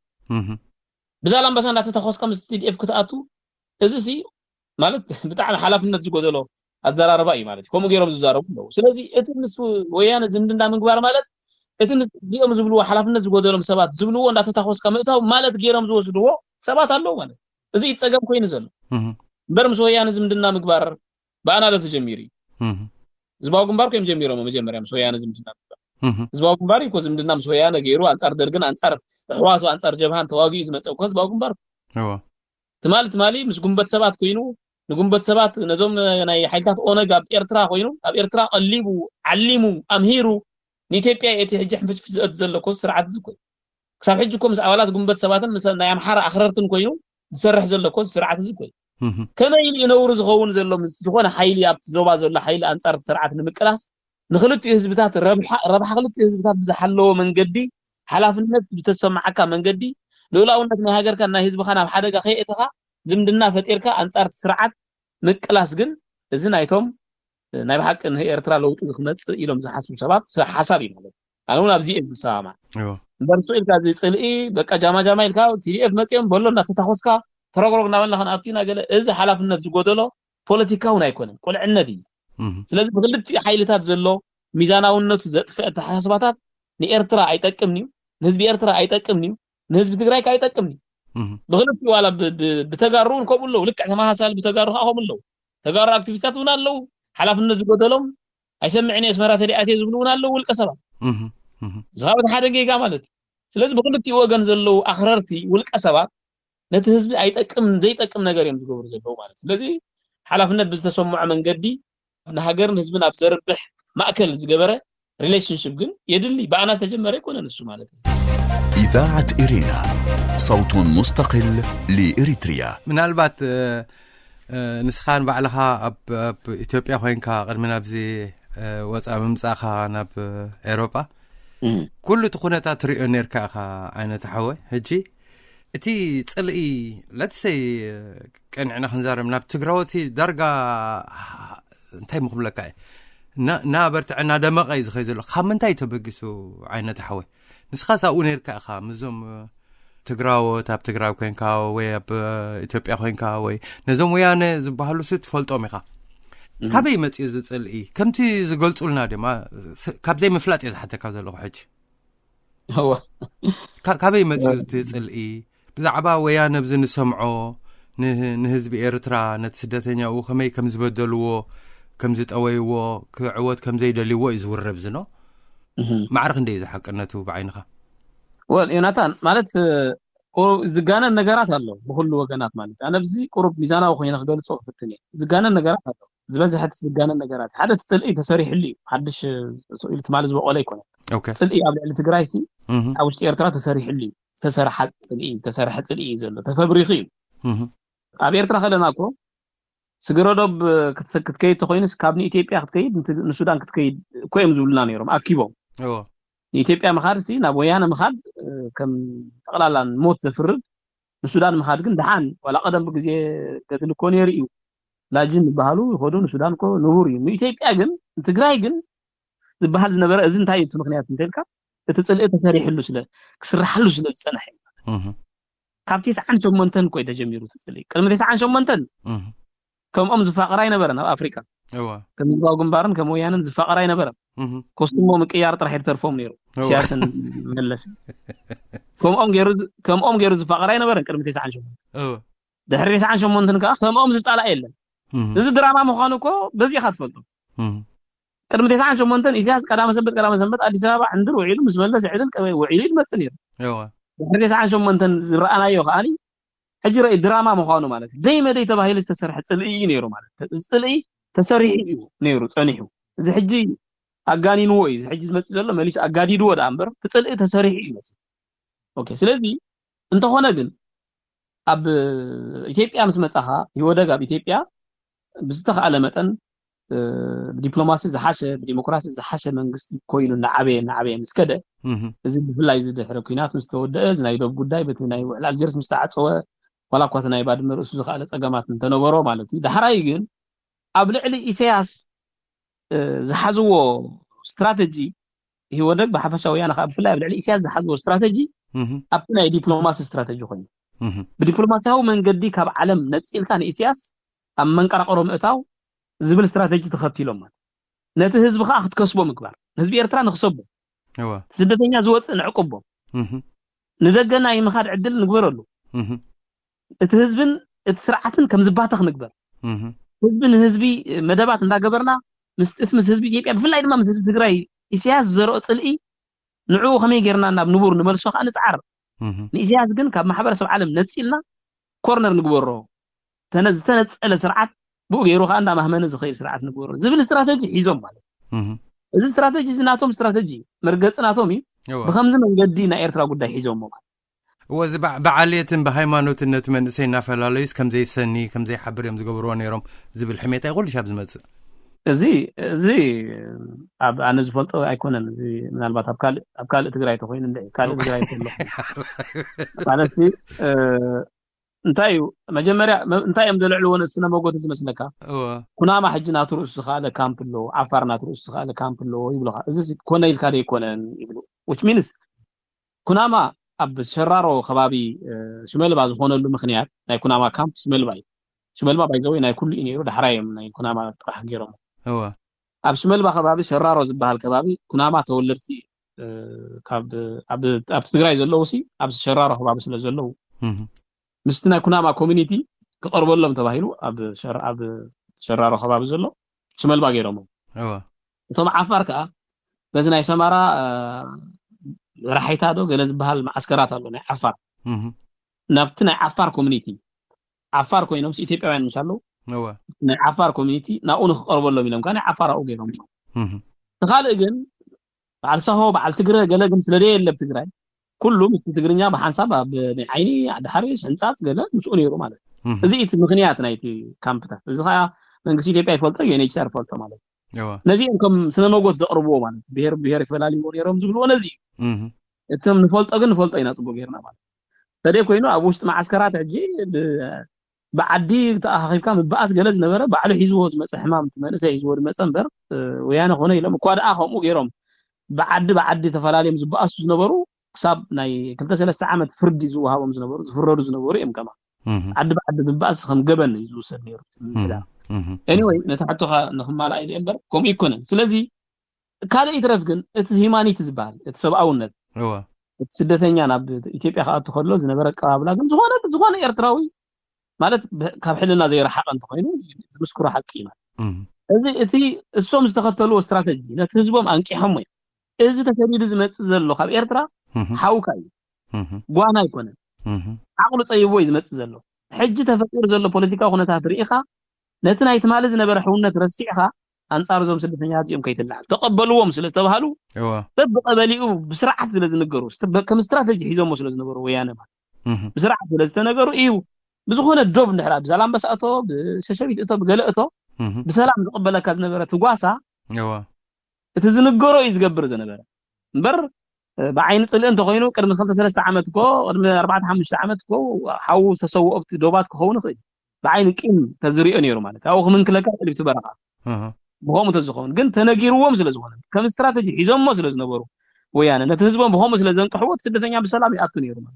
ብዛላም በሳ እንዳተተኸስካ ምስ ቲዲኤፍ ክትኣቱ እዚ ሲ ማለት ብጣዕሚ ሓላፍነት ዝጎደሎ ኣዘራርባ እዩ ማለት ከምኡ ገይሮም ዝዛረቡ ኣለዉ ስለዚ እቲ ምስ ወያነ ዝምድና ምግባር ማለት እቲ እዚኦም ዝብልዎ ሓላፍነት ዝጎደሎም ሰባት ዝብልዎ እንዳተተኸስካ ምእታው ማለት ገይሮም ዝወስድዎ ሰባት ኣለዉ ማለት እዚ ይፀገም ኮይኑ ዘሎ እምበር ምስ ወያነ ዝምድና ምግባር በኣና ዶ ተጀሚሩ እዩ ህዝባዊ ግንባር ኮይም ጀሚሮም መጀመርያ ምስ ወያነ ዝምድና ምግባር ህዝባዊ ግንባር እኮ ዝምድና ምስ ወያነ ገይሩ ኣንጻር ደርግን ኣንጻር ኣሕዋቱ ኣንጻር ጀብሃን ተዋጊኡ ዝመፀ እኮ ህዝባዊ ግንባር ትማሊ ምስ ጉንበት ሰባት ኮይኑ ንጉንበት ሰባት ነዞም ናይ ሓይልታት ኦነግ ኣብ ኤርትራ ኮይኑ ኣብ ኤርትራ ቀሊቡ ዓሊሙ ኣምሂሩ ንኢትዮጵያ እቲ ሕጂ ሕንፍጭ ዝእት ዘሎ ኮ ስርዓት እዚ ኮይ ክሳብ ሕጂ ኮ ምስ ኣባላት ጉንበት ሰባትን ምስ ናይ ኣምሓራ ኣኽረርትን ኮይኑ ዝሰርሕ ዘሎ ኮ ስርዓት እዚ ኮይ ከመይ ይነብሩ ዝኸውን ዘሎ ምስ ዝኾነ ሓይሊ ኣብ ዞባ ዘሎ ሓይሊ ኣንጻር ስርዓት ንምቅላስ ንኽልቲኡ ህዝብታት ረብሓ ክልቲኡ ህዝብታት ብዝሓለዎ መንገዲ ሓላፍነት ብተሰማዓካ መንገዲ ልኡላውነት ናይ ሃገርካ ናይ ህዝብካ ናብ ሓደጋ ከየእትኻ ዝምድና ፈጢርካ ኣንጻር ስርዓት ምቅላስ ግን እዚ ናይቶም ናይ ብሓቂ ንኤርትራ ለውጢ ዝኽመፅእ ኢሎም ዝሓስቡ ሰባት ሓሳብ እዩ ማለት ኣነ እውን ኣብዚ እየ ዝሰማዕ እምበር ንሱ ኢልካ እዚ ፅልኢ በቃ ጃማ ኢልካ ቲዲኤፍ መፅኦም በሎ እንዳተተኸስካ ተረግረግ እናበልና ክንኣቱና ገለ እዚ ሓላፍነት ዝጎደሎ ፖለቲካውን ኣይኮነን ቁልዕነት እዩ ስለዚ ብክልቲኡ ሓይልታት ዘሎ ሚዛናውነቱ ዘጥፍአ ተሓሳስባታት ንኤርትራ ኣይጠቅምን እዩ ንህዝቢ ኤርትራ ኣይጠቅምን እዩ ንህዝቢ ትግራይ ከዓ ኣይጠቅምን እዩ ብክልቲኡ ዋላ ብተጋሩን ከምኡ ኣለዉ ልክዕ ተመሳሳሊ ብተጋሩ ከዓ ከምኡ ኣለዉ ተጋሩ አክቲቪስታት ውን አለው ሓላፍነት ዝጎደሎም አይሰምዕኒ እስመራ ተዲአቴ ዝብሉውን አለው ውልቀ ሰባት ዝኻበት ሓደ ጌጋ ማለት ስለዚህ በክልቲኡ ወገን ዘለው አኽረርቲ ውልቀ ሰባት ነቲ ህዝቢ አይጠቅም ዘይጠቅም ነገር እዮም ዝገብሩ ዘለው ማለት ስለዚህ ሓላፍነት ብዝተሰምዖ መንገዲ ንሃገርን ህዝብን ኣብ ዘርብሕ ማእከል ዝገበረ ሪሌሽንሺፕ ግን يدلي بأنا تجمع يكون نسو مالتي. إذاعة إرينا صوت مستقل لإريتريا. من البات نسخان بعلها أب إثيوبيا خوينكا قدمنا بزي وصا ممصاخا ناب أوروبا. كل تخونتا تريو نيركا خا عينه تحوي هجي اتي تصلئي let's say كان عنا خنزارم ناب تغراوتي درجه انتي مخبلكاي نابرت عنا دمقاي زخيزلو خامنتاي تبغسو عينه تحوي نسخاسا اونيركا خا مزوم تغراو تاب تغراو كينكا وي اب ኢትዮጵያ ኮይንካ ወይ ነዞም ወያነ ዝበሃሉ ሱት ፈልጦም ኢኻ ካበይ መጽዩ ዝጽልኢ ከምቲ ዝገልጹልና ድማ ካብዘይ ምፍላጥ የዝሓተካ ዘለኹ ሕጂ هو ካበይ መጽዩ ዝጽልኢ ብዛዕባ ወያነ ብዝንሰምዖ ንህዝቢ ኤርትራ ነት ስደተኛው ከመይ ከም ዝበደልዎ ከም ዝጠወይዎ ክዕወት ከም ዘይደልይዎ ይዝውረብ ዝኖ ማዕርኽ እንደይ ዝሓቅነቱ بعينኻ ወል ዮናታን ማለት ዝጋነ ነገራት አለው በሁሉ ወገናት ማለት انا በዚ ቁርብ ሚዛናው ኮይነ ክገልጾ ፍትኔ ዝጋነ ነገራት አለው ዝበዝሐት ዝጋነ ነገራት ሓደ ጽልኢ ተሰሪሕሊ ሓድሽ ሶኢል ትማል ዝበቆለ ይኮነ ኦኬ ጽልኢ ኣብ ልዕሊ ትግራይ ሲ ኣብ ውሽጢ ኤርትራ ተሰሪሕሊ ተሰርሐ ጽልኢ ዘሎ ተፈብሪኺ ኣብ ኤርትራ ከለናኮ ስግረዶብ ክትከይድ ተኮይንስ ካብኒ ኢትዮጵያ ክትከይድ ንሱዳን ክትከይድ ኮይም ዝብልና ነይሮም አኪቦም ኢትዮጵያ መኻድሲ ናብ ወያነ መኻድ ከም ጠቅላላ ሞት ዘፍርድ ንሱዳን መኻድ ግን ደሓን ወላ ቀደም በጊዜ ገድል ኮ ነይሩ እዩ ላጅን ባህሉ ሆዶ ንሱዳን ኮ ንቡር እዩ ኢትዮጵያ ግን ትግራይ ግን ዝበሃል ዝነበረ እዚ እንታይ እቲ ምክንያት እንተልካ እቲ ጽልኢ ተሰሪሕሉ ስለ ክስራሕሉ ስለ ዝጸንሐ ካብቲ 98 ኮይ ተጀሚሩ ጽልኢ ቅድሚ 98 ከምኦም ዝፋቀራይ ነበረ ናብ አፍሪካ ከም ዝባው ግንባርን ከም ወያነን ዝፋቀራይ ነበረ ኮስቱሞ ምቅያር ጥራሕ ይተርፎም ነይሩ ሲያሰን መለስ ከምኦም ገይሩ ዝፋቀራይ ነበረ ቅድሚ 98 ድሕሪ 98 ከ ከምኦም ዝጻላ የለን እዚ ድራማ ምዃኑ እኮ በዚህ ካትፈልጡ ቅድሚ 98 ኢሳያስ ቀዳመ ሰንበት አዲስ አበባ እንድር ወዒሉ ምስ መለስ ዕድል ቀበይ ወዒሉ ይመጽ ነይሩ ድሕሪ 98 ዝረአናዮ ኸአኒ اجرى دراما مخانو ማለት ደይመደይ ተባሂሉ ዝተሰርሐ ጽልኢ ነይሩ ማለት ጽልኢ ተሰሪሕ እዩ ነይሩ ጸኒሑ እዚ ሕጂ አጋኒንዎ እዩ ሕጂ ዝመጽ ዘሎ መሊስ አጋዲድዎ ዳምበር ጽልኢ ተሰሪሕ እዩ ኦኬ ስለዚህ እንተኾነ ግን ኣብ ኢትዮጵያ ምስ መጻኻ ይወደግ ኣብ ኢትዮጵያ ብዝተኻለ መጠን ዲፕሎማሲ ዝሓሸ ዲሞክራሲ ዝሓሸ መንግስቲ ኮይኑ ንዓበየ ምስከደ እዚ ብፍላይ ዝድሕረ ኩናት ምስ ተወደአ ናይ ዶብ ጉዳይ በቲ ናይ ውዕል አልጀርስ ምስ ተዓጸወ ወላ ኳት ናይ ባድመ ርእሱ ዝኻለ ጸገማት እንተነበሮ ማለት እዩ ዳሕራይ ግን ኣብ ልዕሊ ኢሳያስ ዝሓዝዎ ስትራቴጂ ይወደግ በሓፈሻው ያና ካብ ፍላይ ኣብ ልዕሊ ኢሳያስ ዝሓዝዎ ስትራቴጂ ኣብ ናይ ዲፕሎማሲ ስትራቴጂ ኮይኑ ብዲፕሎማሲያዊ መንገዲ ካብ ዓለም ነጽልካ ንኢሳያስ ኣብ መንቀራቀሮ ምእታው ዝብል ስትራቴጂ ተኸቲሎም ማለት ነቲ ህዝቢ ኸ ክትከስቦ ምግባር ህዝቢ ኤርትራ ንክሰቦ ስደተኛ ዝወጽእ ንዕቅቦ ንደገና ይምኻድ ዕድል ንግበረሉ እቲ ህዝብን እቲ ስርዓትን ከም ዝባተኽ ንግበር ህዝብን ህዝቢ መደባት እንዳገበርና ምስ ህዝቢ ኢትዮጵያ ብፍላይ ድማ ምስ ህዝቢ ትግራይ ኢሳያስ ዘርኦ ጽልኢ ንዑ ከመይ ጌርና ናብ ንቡር ንመልሶ ኸ ንጻዓር ንኢሳያስ ግን ካብ ማሕበረሰብ ዓለም ነጽልና ኮርነር ንግበሮ ተነጸለ ስርዓት ብኡ ገይሩ ኸ እንዳ ማህመነ ዝኸይል ስርዓት ንግበሮ ዝብል ስትራቴጂ ሒዞም ማለት እዚ ስትራቴጂ ዝናቶም ስትራቴጂ መርገጽናቶም እዩ ብኸምዚ መንገዲ ናይ ኤርትራ ጉዳይ ሒዞም ማለት ወዝ بعاليتن بهايمانوتነት መንሰይ ናፈላለዩስ ከም ዘይሰኒ ከም ዘይሐብር እዮም ዝገብርዎ ነይሮም ዝብል ሕሜታ ይቆል ሻብ ዝመጽእ እዚ ኣብ ኣነ ዝፈልጦ ኣይኮነን እዚ ምናልባት ኣብ ካል ትግራይ ተኮይኑ እንደ ካል ትግራይ ተሎ ማለት እንታይ መጀመርያ እንታይ እዮም ዘልዕልዎ ንስነ መጎት ዝመስለካ ኩናማ ሕጂ ናቱ ርእሱ ዝኻለ ካምፕ ሎ ዓፋር ናቱ ርእሱ ዝኻለ ካምፕ ሎ ይብሉኻ እዚ ኮነ ኢልካ ደይኮነን ይብሉ which means ኩናማ ኣብ ሸራሮ ከባቢ ሽመልባ ዝኾነሉ ምኽንያት ናይ ኩናማ ካምፕ ሽመልባ ባይዘው ናይ ኩሉ ኢኔሩ ዳሕራዮም ናይ ኩናማ ጥራሕ ገይሮም ኣብ ሽመልባ ከባቢ ሸራሮ ዝበሃል ከባቢ ኩናማ ተወለድቲ ኣብ ትግራይ ዘለዉ ሲ ኣብ ሸራሮ ከባቢ ስለ ዘለዉ ምስቲ ናይ ኩናማ ኮሚኒቲ ክቀርበሎም ተባሂሉ ኣብ شرارة خباب زلو شمال باقي رمو ثم عفار كا بزنا يسمارا رحيت هذا جلز بهال معسكرات هذول عفار نبتنا عفار كوميونيتي عفار كوينهم سيتي بيان مشالو عفار كوميونيتي ناون قرب له منهم كان عفار او غيرهم تخال جن على سهو على تجرى جل جن سلدي اللي بتجرى كله بتجرينا بحنساب بعيني عند حريش انصاص جل مسؤول يرو مالك زيت مغنيات نايتي كامبتا زخا من سيتي بي فولتو يني شار فولتو مالك نزيكم سنموغوت زقربو مالك بهير يفلالي وريرم زبلو نزي اتم نفولتو ግን ፈልጦ ኢና ጽቦ ጌርና ማለት ተደ ኮይኑ ኣብ ውሽጥ ማዓስከራት ሕጂ بعዲ ተኣኺብካ ምባኣስ ገለዝ ነበረ ባዕሉ ሒዝዎ ዝመጽ ሕማም ትመንሰ ሒዝዎ ዝመጽ እምበር ወያነ ኾነ ኢሎም እኳ ደኣ ከምኡ ጌሮም بعዲ ተፈላለዮም ዝባኣሱ ዝነበሩ ክሳብ ናይ 2-3 ዓመት ፍርዲ ዝወሃቦም ዝነበሩ ዝፍረዱ ዝነበሩ እዮም ከማ بعዲ ምባኣስ ከም ገበን ይዝውሰድ ነይሩ anyway ነተሓቶኻ ንኽማላ ኢለ እምበር ከምኡ ይኮነን ስለዚ ካልእ ይትረፍ ግን እቲ ሂማኒቲ ዝበሃል እቲ ሰብኣውነት እቲ ስደተኛ ናብ ኢትዮጵያ ከኣቱ ከሎ ዝነበረ ቀባብላ ግን ዝኾነ ኤርትራዊ ማለት ካብ ሕልና ዘይረሓቐ እንተኮይኑ ዝምስክሮ ሓቂ እዩ እዚ እቲ እሶም ዝተኸተልዎ ስትራቴጂ ነቲ ህዝቦም አንቂሖም ወይ እዚ ተሰዲዱ ዝመጽእ ዘሎ ካብ ኤርትራ ሓውካ እዩ ጓና ይኮነን ዓቕሉ ፀይቦ እዩ ዝመጽእ ዘሎ ሕጂ ተፈጢሩ ዘሎ ፖለቲካዊ ኩነታት ርኢኻ ነቲ ናይ ትማሊ ዝነበረ ሕውነት ረሲዕኻ አንጻር ዞም ስደተኛታት እዮም ከይትላዓል ተቀበልዎም ስለዝተባሃሉ በብቀበሊኡ ብስርዓት ስለዝነገሩ ከም ስትራቴጂ ሒዞም ስለዝነበሩ ወያነ ብስርዓት ስለዝተነገሩ እዩ ብዙኾነ ጆብ ንሕራ ብሰላም በሳእቶ ብሸሸቢት እቶ ብገለእቶ ብሰላም ዝቀበለካ ዝነበረ ትጓሳ እቲ ዝንገሮ እዩ ዝገብር ዝነበረ እምበር ብዓይኒ ጽልእ እንተኮይኑ ቅድሚ 2-3 ዓመት ኮ ቅድሚ 4-5 ዓመት ኮ ሓው ተሰውኦብቲ ዶባት ክኸውን ይኽእል ብዓይኒ ቂም ተዝሪኦ ነይሩ ማለት ኣው ክምንክለካ ልብቲ በረኻ بهم تزخون قلت أنا جيروهم سلزخون كم استراتيجي حزام ما سلزنبرو ويانا نتهزبهم بهم سلزن قحوت سدتنيا بسلام يأتون يروما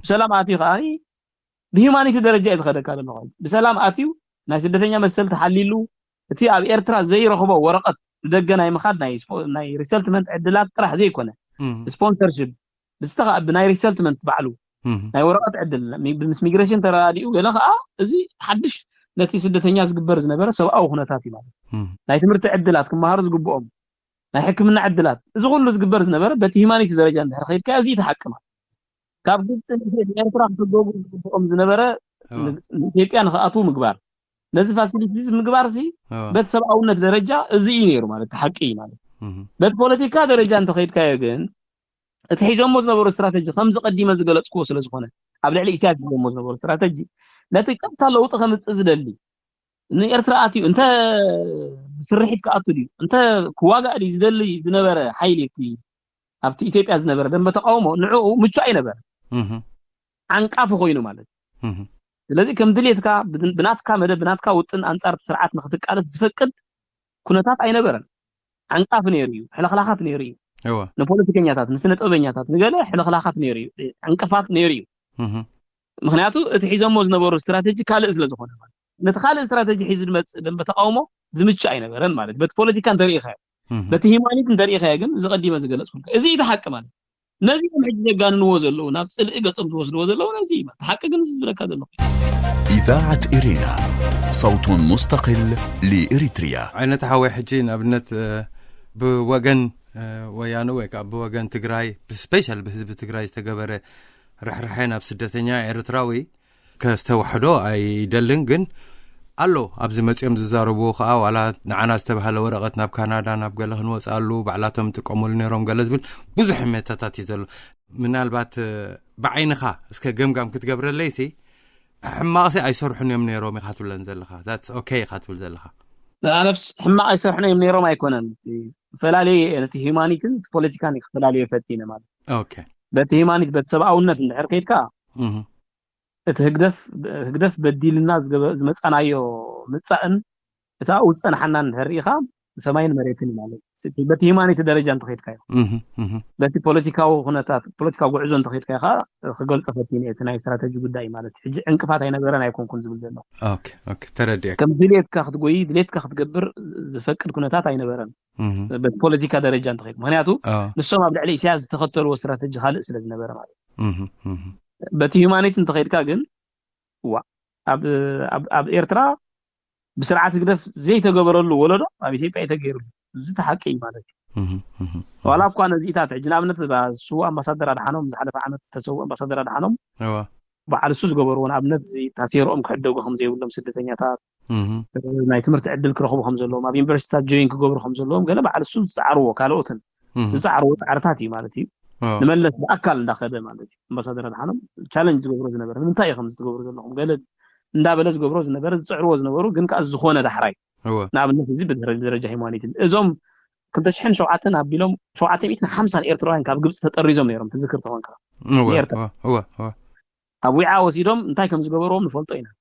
بسلام آتي خاني بهماني تدرجة إدخلك هذا النقاط بسلام آتيو ناس سدتنيا مسألة تحليلو تي أبي إرترا زي رخبة ورقة دقنا يمخاد ناي ريسلتمنت عدلات طرح زي كونه سبونسرشيب بستغى بناي ريسلتمنت بعلو ناي ورقة عدل بالمس ميجريشن ترى دي ولا زي حدش نتي سدتنيا زقبر زنبرة سو أو هناتاتي مالك ناي تمرت عدلات كم مهارز قبهم ناي حكمنا عدلات زغل لز قبر زنبرة بتهماني تدرجة عندها خير كازي تحكمه كابدت إرترا قبهم زنبرة يبقى أنا خاطو مقبار نزف فاسيليتيز مقبار سي بتسبب أو درجة زي نيرو مالك تحقي مالك بت بوليتيكا درجة أنت خير كايجن تحيزهم مزنبر استراتيجي خمس قديمة زقلت سكوس لزخونه قبل على إساس مزنبر استراتيجي نتي كنت لو تخمس زدلي إن إرتراتي أنت سرحت كأتودي أنت كواجا اللي زدلي زنبرة حيلتي أبتي إثيوبيا زنبرة دم بتقاومه نوعه مش أي نبرة عن كافو خوينه مالك الذي كم دليتك بناتك مدى بناتك وتن أنصار سرعات مختك على زفقد كنتات أي نبرة عن كاف نيريو حلقات نيريو نبوليتيك نياتات نسنة أبنياتات نقله حلقات نيريو عن كفات نيريو مخنياتو تحيزم موز نبور استراتيجي كالئ سلا زخونه ማለት ነተኻለ استراتيجي ሒዝ ድመጽ ደም በተቃውሞ ዝምጭ አይነበረን ማለት በፖለቲካን ደሪኻ በትሂማኒትን ደሪኻ ግን ዝቀዲመ ዝገለጽኩ እዚ ተሐቅ ማለት ነዚ ምሕጅ ዘጋንንዎ ዘለው ናብ ጽልኢ ገጽም ዝወስድዎ ዘለው ነዚ ተሐቅ ግን ዝብለካ ዘሎ إذاعة إرينا صوت مستقل لإريتريا عينت حوي حجي نابنت بوغن ويانو ويك بوغن تግራይ بسبيشال بحزب تግራይ ዝተገበረ رحرحين بسدتنيا إرتراوي كاستوحدو أي دلن جن ألو أبز متيم زاربو خا ولا نعنا استبهل ورقة ناب كندا ناب قالهن وسألو بعلاتهم تقوموا لنيرهم قالت بل بزح متاتاتي زلو من البات بعين خا اسك جم كتجبر ليسي حماقسي أي صرحني من نيرهم يخاتوا لنزل خا that's okay خاتوا لنزل خا لا نفس حماق أي صرحني من نيرهم يكونن فلالي أنت هيمانيتن بوليتيكان يختلالي فتينا مال okay بتهيمانيت بتسبعونت الحر كيتكا هقدف بديل الناس زمصنايو مصأن اتا وصنحنا نهريخا سماين مريتين ማለት በትሂማኒት ደረጃ እንተ ኸይድካ በቲ ፖለቲካው ሁነታት ፖለቲካው ጉዕዞ እንተ ኸይድካ ክገልጽ ፈቲን እቲ ናይ ስትራቴጂ ጉዳይ ማለት ሕጂ እንቅፋት ኣይነበረን ኣይኮንኩን ዝብል ዘሎ ኦኬ ተረድየ ከም ድሌትካ ክትጎይ ድሌትካ ክትገብር ዝፈቅድ ኩነታት ኣይነበረን በፖለቲካ ደረጃ እንተ ኸይድ ምክንያቱ ንሶም ኣብ ልዕሊ ኢሳያስ ዝተኸተልዎ ስትራቴጂ ካልእ ስለ ዝነበረ ማለት በትሂማኒት እንተ ኸይድካ ግን ኣብ ኤርትራ بسرعة قدف زي تجبر له ولده أبي تبقى يتغير زي تحقق مالك ولا أبقى أنا زي تاع جنابنا بسوا أمباسادر على حنوم زحلف عنت تسوا أمباسادر على حنوم بعد سوس جبرون أبنت زي تأثير كحدوجهم زي ولهم سدتين تاعت ما يتمرت عدل كرخو خمسة لهم أبي يونيفرسيتي جوين كجبر خمسة لهم قال بعد سوس عروة كالوتن زعروة عرتاتي مالتي نملت بأكل داخل مالتي أمباسادر على حنوم تشالنج جبروز نبر من تاي خمسة جبروز لهم قال ندابلز جبروز نبر زعروز نبرو جن كأزخونة دحري نعم نفسي بدرجة هيمانيتي إزهم كنت شحن شوعتنا بيلهم شوعتنا ميتنا خمسة إيرتراين كاب جبس تطريزهم نيرم تذكر طبعا كلا هو أبوي عاوز يدهم انتاي كم زجبروهم نفلطينا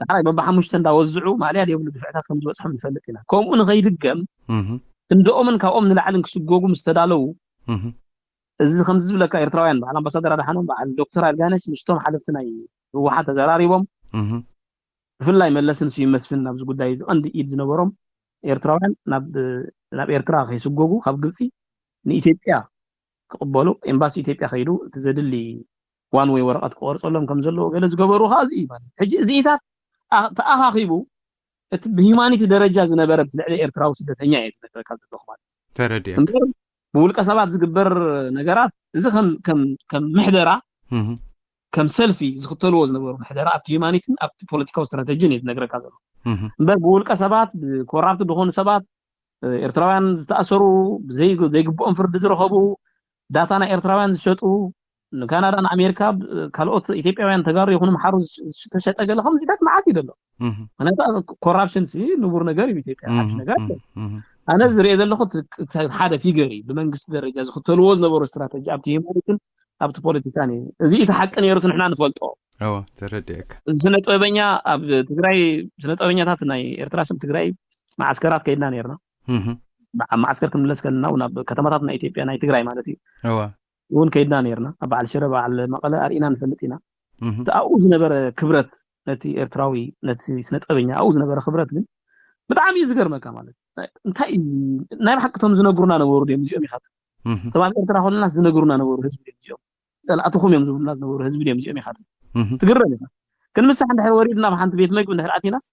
دحري بابا حمش تندا وزعوا ما عليه اليوم دفعتها كم زوجهم نفلطينا كم من غير الجم ندقوا من كأم نلعلن كسجوجو مستدالو إذا خمس بلك إيرتراين على أمباسادر على حنون على الدكتور أرجانس مشتوم حلفتنا هو حتى زراريبهم في الله يملسن سي مسفن نبز قدايز عند إيد زنبرم إيرتراين ناب إيرترا خيسجوجو خاب جلسي نيتيبيا قبلوا إمباسي تيبيا خيرو تزدل لي وان وي ورقة قرص لهم كم زلوا جلس جبروا هذه حج زيتات تأخيبو بهيمانيتي درجة زنبرة بتلعلي إيرترا وسدتنيا يتذكر كذا دخمات ترديك بقولك سبعة زجبر نجارات إذا كم محدرة كم سيلفي زختلو وزنبرو محدرة أبتي هيمانيتي أبتي بوليتيكا واستراتيجية يتذكر كذا بقولك سبعة كورابت دخون سبعة إيرتراويان تأثروا زي جبؤهم فرد زرخبوا داتانا إيرتراويان شتوا كندا أمريكا كالوت إثيوبياويان تجار يكونوا محروز تشت أجل خمسة معاتي دلوا أنا كورابشن سي نبور نجاري بيتيبيا نجاري أنا زري إذا اللي خد حدا في جري بمنقص درجة خدت الوزن نبور استراتيجية أبتي ممكن أبتي بوليتيكاني زي تحقق يروح نحن نفلتو ترديك سنة أبنيا أب تجري سنة أبنيا تاتنا إيرتراسم تجري مع عسكرات كيدنا نيرنا مع عسكر كملس كنا ونب كتماتنا إثيوبيا ناي تجري مالتي ون كيدنا نيرنا أبع الشرب على المقالة أرينا نفلتنا تأوز نبر كبرت نتي إيرتراوي نتي سنة أبنيا أوز نبر خبرت من بدعم يزجر ما كمالت انتهي نايم حقتهم زنقرنا نورد يوم جيوم يخاطر طبعا إيرترا هول الناس زنقرنا نورد هزب يوم سأل أتخم يوم زب الناس نورد هزب يوم جيوم يخاطر تقرر كان مسح عند حواريد نام حنت بيت ميك من هالعتي ناس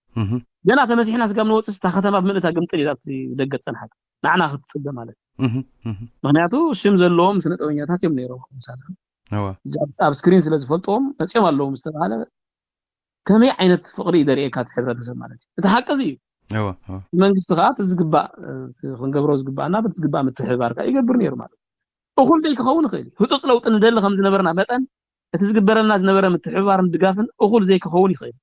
جنا تمسح ناس قام نوت استخدمها بمنتها قمت لي ذاتي دقت سنحك نعنا خد صدق مالك معناته الشمس اللوم سنة أوينياتات يوم نيرو مثلا جاب أب سكرين سلز فلتهم نسيم اللوم استغله كم عينة فقري دري كات حبرة تسمالتي تحققي من استغاث تزقبا خنقبروز قبا أنا بتزقبا متحبار كا يقبر نيرو مالك أقول ليك خون خيلي هو تصلوا تندل خمس نبرنا بتن تزقبر الناس نبرة متحبار مدقافن أقول زيك خوني خيلي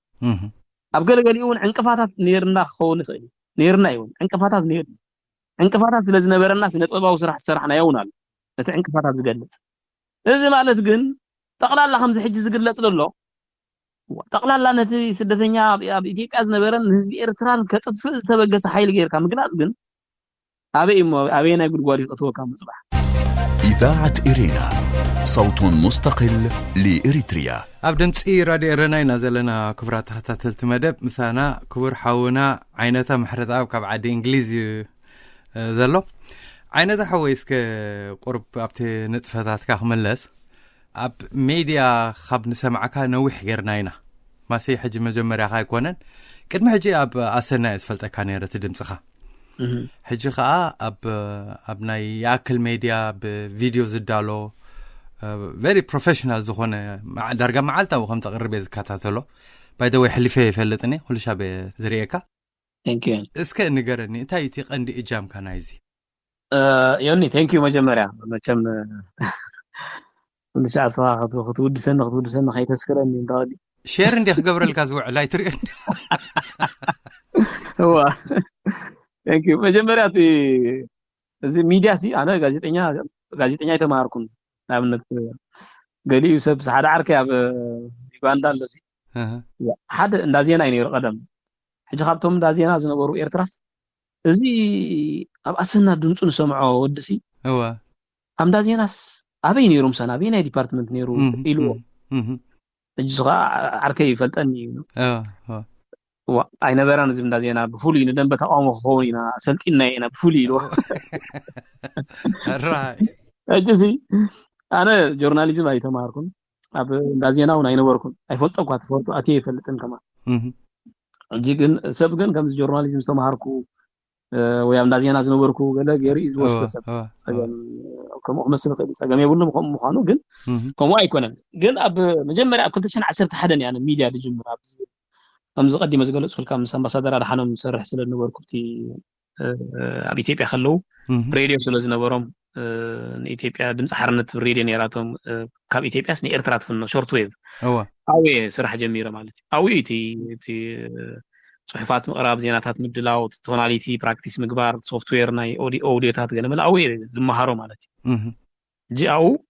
أبقى قال يقول عنكفاتات نيرنا خوني خيلي نيرنا يقول عنكفاتات نيرنا عنكفاتات لازم نبرة الناس نطبع وسرح سرحنا يونال عنكفاتات زقلت إذا ما قالت جن تقلال خمس حج زقلت له تقلال نتي سدتنيا بيجيك أزنا برن هزب إيرتران كتطفئ استبقى حيل غير كام قلت جن أبينا يقول قواري قطوة كام صباح إذاعة إرينا صوت مستقل لإريتريا أبدن تسئي رادي إرينا ينزلنا كبرات حتى تلت مدب مثانا كبر حاونا عينتا محرد أو كاب عادي إنجليزي ذلو عينتا حويسك قرب أبتي نتفتات كاخملس أب ميديا خاب نسمعك نوح غيرناينا ما سي حجي مجمريا خاي كونن قد ما حجي أب أسنا اسفلتا كانيرة تدمسخا حجي خا أبناي ياكل ميديا بفيديو زدالو very professional زخونه مع درجة معلتا وخم تقرب يزكاتاتلو باي ذا واي حلفه يفلتني كل شابه زريكا ثانك يو اسكا نغرني انت يتيق عندي اجام كان عايزي يوني ثانك يو مجمريا مچم كل شيء صراحه خطود سنه هي تسكرني انت شير عندي خبر الكازوع لا يتري هو ثانك يو مجمريا في زي ميديا سي انا ጋዜጠኛ የተማርኩን አብነት ገሊ ዩሰብ ሓደ ዓርከ ኣብ ዩጋንዳ ኣለሲ ሓደ እንዳዜና ይነር ቀደም ሕጂ ካብቶም እንዳዜና ዝነበሩ ኤርትራስ እዚ ኣብ ኣሰና ድምፁ ንሰምዖ ወድሲ هو ኣብ እንዳዜናስ ኣበይ ነይሩም ሰና ኣበይ ናይ ዲፓርትመንት ነይሩ ኢሉ ሕጂ ዓርከ ይፈልጠኒ ኣይነበረን እዚ እንዳዜና ብፉሉይ ንደንበ ተቃውሞ ክኸውን ኢና ሰልጢና ኢና ብፉሉይ ኢሉ راي اجزي انا جورناليزم اي تماركم اب دازيناو ناي نبركم اي فلطو كات فورتو اتي يفلطن كما أجي كن سب كن كم جورناليزم استمهاركو ويا من دازينا زنبركو قال جري زوج كسب سجن كم أخمس نقطة سجن يقول لهم مخانو جن كم واي كنا جن أب مجمع كنت شن عسرت حدا يعني الميديا دي جمهور أمز قدي مزقلت سول كم سام بصدر على حنم سرح سل النبركو تي أبي تيبي خلو راديو سل زنبرهم إثيوبيا دمس حرنت الراديو نيراتهم كاب إثيوبيا سني إرترات في شورت ويف أوي سرح جميرة مالتي أوي تي صحفات مقراب زيناتات مدلاو توناليتي براكتيس مقبار سوفت وير ناي اوديوتات قال ملا أوي زمهارو مالتي جي أو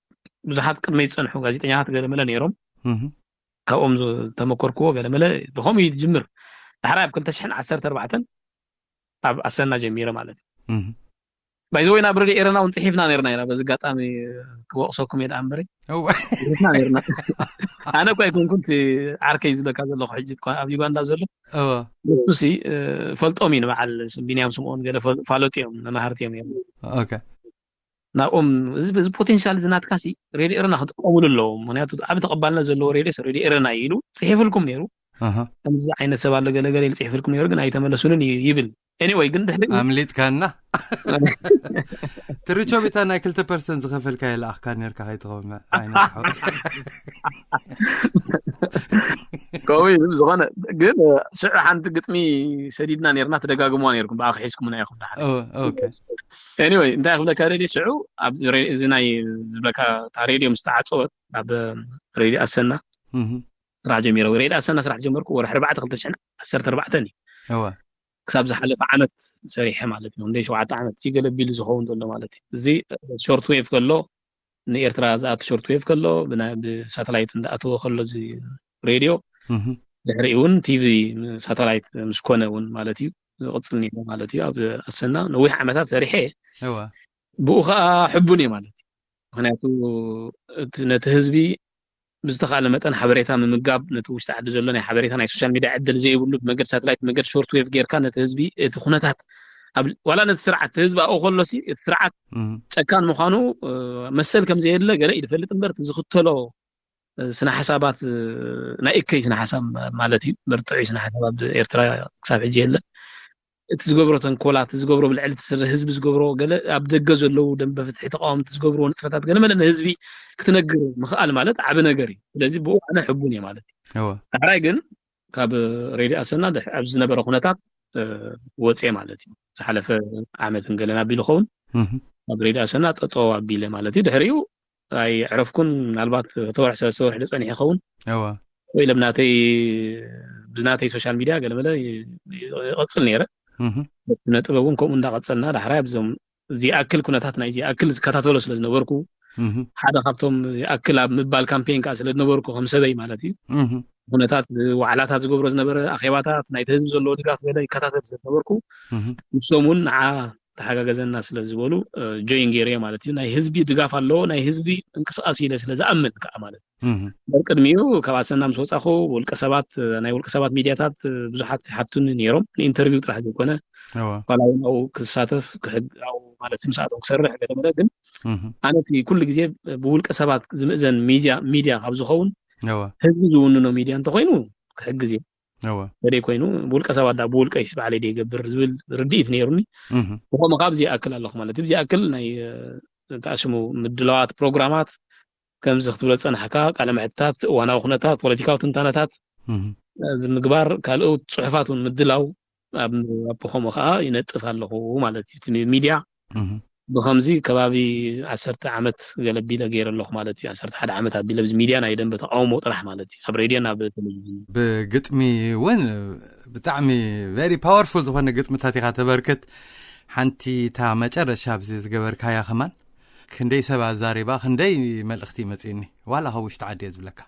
بزحات قدمي يصنحوا غازيطنيات قال ملا نيروم كأم تمكركو قال ملا بهم يجمر حراب كنت شحن 14 أب أسنا جميرة مالتي بايزوينا بري إيرنا ونتحيفنا نيرنا بس قاطامي كوقصوكم يد أمبري نيرنا أنا كنت عاركيز لك هذا اللي حجب أبي باندا زلو بسوسي فلت أمين مع بنيام سمون قال فالوتيهم نهارتيهم يوم أوكي زي بوتنشال زنات كاسي ريدي إيرنا خد أول اللهم منياتو أبي تقبلنا زلو ريدي إيرنا يلو صحيف لكم نيرو أمز عين السبال قال صحيف لكم نيرو قلنا يتملسون يبل anyway قلت عمليت كنا تريتشو بتاعنا كلتا بيرسون زغفل كاي الأخ كان يركع هيتغم عين كوي زغنا قل شع حنت قتمي سديدنا نيرنا تدقاقموا نيركم بأخ حيسكم من ياخذ حد أوكي anyway انت ياخذ لك ريدي شعو أب زناي زبلك تاريديو مستعد صوت أب ريدي أسنة سرعة جميلة وريدي أسنة سرعة جميلة ورح 4 تخلتشنا أسرت 4 تاني كساب زحلف عمت سريحة مالتي نديش وعد عمت تيجي بيل زخون دول مالتي زي شورت ويف كله نيرترا زات شورت ويف كله بنا بساتلايت ندأتو خلو زي راديو دحريون تي في ساتلايت مسكونون مالتي قصلني مالتي أب السنة نويح عمتات سريحة بوخا حبوني مالتي هناكو نتهزبي بزتخال متن حبريتها من مقاب نتوش تعد زلنا حبريتها ناي سوشيال ميديا عدل زي يقول لك مقر ساتلايت مقر شورت ويف غير كانت تهزبي تخونتات ولا نتسرعت تهزب او خلصي تسرعت كان مخانو مسل كم زي له قال يدفلت امبرت زختلو سنا حسابات نايكي سنا حساب مالتي برطعي سنا حسابات ايرترا كساب حجي له تزغبرو تنكولات تزغبرو بالعلت تسر حزب زغبرو قال ابدغ زلو دم بفتح تقاوم تزغبرو نطفتات قال من حزبي كتنغر مخال مالت عب نغري ስለዚህ بو انا حبوني مالت راي ግን ካብ ريدي اسنا ابز نبره خناتات وصي مالتي حلف عامت انقلنا بيلخون ካብ ريدي اسنا ططو ابيله مالتي دحريو اي عرفكن ምናልባት ተወርሕ ሰው ሕደ ጸኒሕ ይኸውን ወይ ለምናተይ ሶሻል ሚዲያ ገለመለ ይቀጽል ነይረ ነጥበውን ከም እንዳቀጸልና ዳሕራይ ብዞም እዚ አክል ኩነታት ናይ እዚ አክል ዝከታተሎ ስለ ዝነበርኩ ሓደ ካብቶም አክል ኣብ ምባል ካምፔን ካ ስለ ዝነበርኩ ከም ሰበይ ማለት እዩ ኩነታት ዋዕላታት ዝገብሮ ዝነበረ አኼባታት ናይ ህዝብ ዘሎ ድጋፍ ገለ ይከታተል ስለ ዝነበርኩ ንሶሙን ተሓጋገዘና ስለ ዝበሉ ጆይን ጌሬ ማለት እዩ ናይ ህዝቢ ድጋፍ ኣሎ ናይ ህዝቢ እንቅስቃሴ ኢለ ስለ ዝኣምን ከዓ ማለት በቅድሚኡ ከባሰና ምስ ወጻኹ ውልቀ ሰባት ናይ ውልቀ ሰባት ሚድያታት ብዙሓት ሓቱን ነይሮም ኢንተርቪው ጥራሕ ዝኾነ ቃላው ነው ክሳተፍ ክሕጋው ማለት ስምሳቶም ክሰርሕ ገለ ግን ኣነቲ ኩሉ ግዜ ብውልቀ ሰባት ዝምእዘን ሚድያ ካብ ዝኸውን ህዝቢ ዝውንኖ ሚድያ እንተኮይኑ ክሕግዝ እየ ወደ ኮይኑ ብውልቀ ሰባት ዳ ብውልቀ ይስባለ ደ ይገብር ዝብል ርዲት ነይሩኒ ወኸም ካብዚ ኣክል ኣለኹ ማለት እዚ ኣክል ናይ ተኣሽሙ ምድላዋት ፕሮግራማት ከምዚ ክትብለ ፀናሕካ ቃለ መሕትታት እዋናዊ ኩነታት ፖለቲካዊ ትንታነታት ዝምግባር ካልኦት ፅሑፋትን ምድላው ኣብ ከምኡ ከዓ ይነጥፍ ኣለኹ ማለት እዩ ሚድያ بخمزي كبابي 10 عامت قلبيله غير الله مالتي 11 عامت ابيله بز ميديا ناي دنب تقاومو طرح مالتي ابريدينا بالتلفزيون بقطمي وين بتعمي very powerful زخونه قطمتاتي تبركت حنتي تا مጨረሻ بزي زغبركا يا خمان كندي سبا زاريبا كندي ملختي مصيني ولا هوش تعدي يزبلك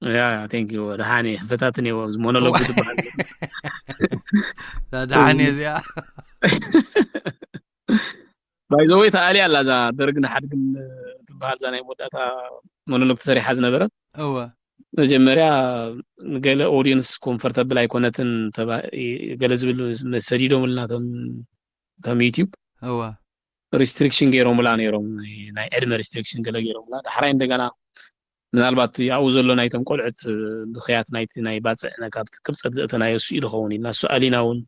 يا ثانك يو دهاني فتاتني مونولوج تبعل دهاني يا بايزوي تعالي على ذا درجنا حد كن تبعال زاني مدتا مونولوج تسري حز نبرت مجمريا قال اودينس كومفورتابل ايكونتن تبع قال زبل مسديدو ملنا تم يوتيوب ريستريكشن غيرو ملا نيرو ناي ادم ريستريكشن قال غيرو ملا حراي እንደገና ምናልባት ያው ዘሎ ናይቶም ቆልዑት ብኽያት ናይቲ ናይ ባፅዕና ካብ ቅብፀት ዘእተናዮ እሱ ኢሉ ኸውን ኢልና እሱ ኣሊናውን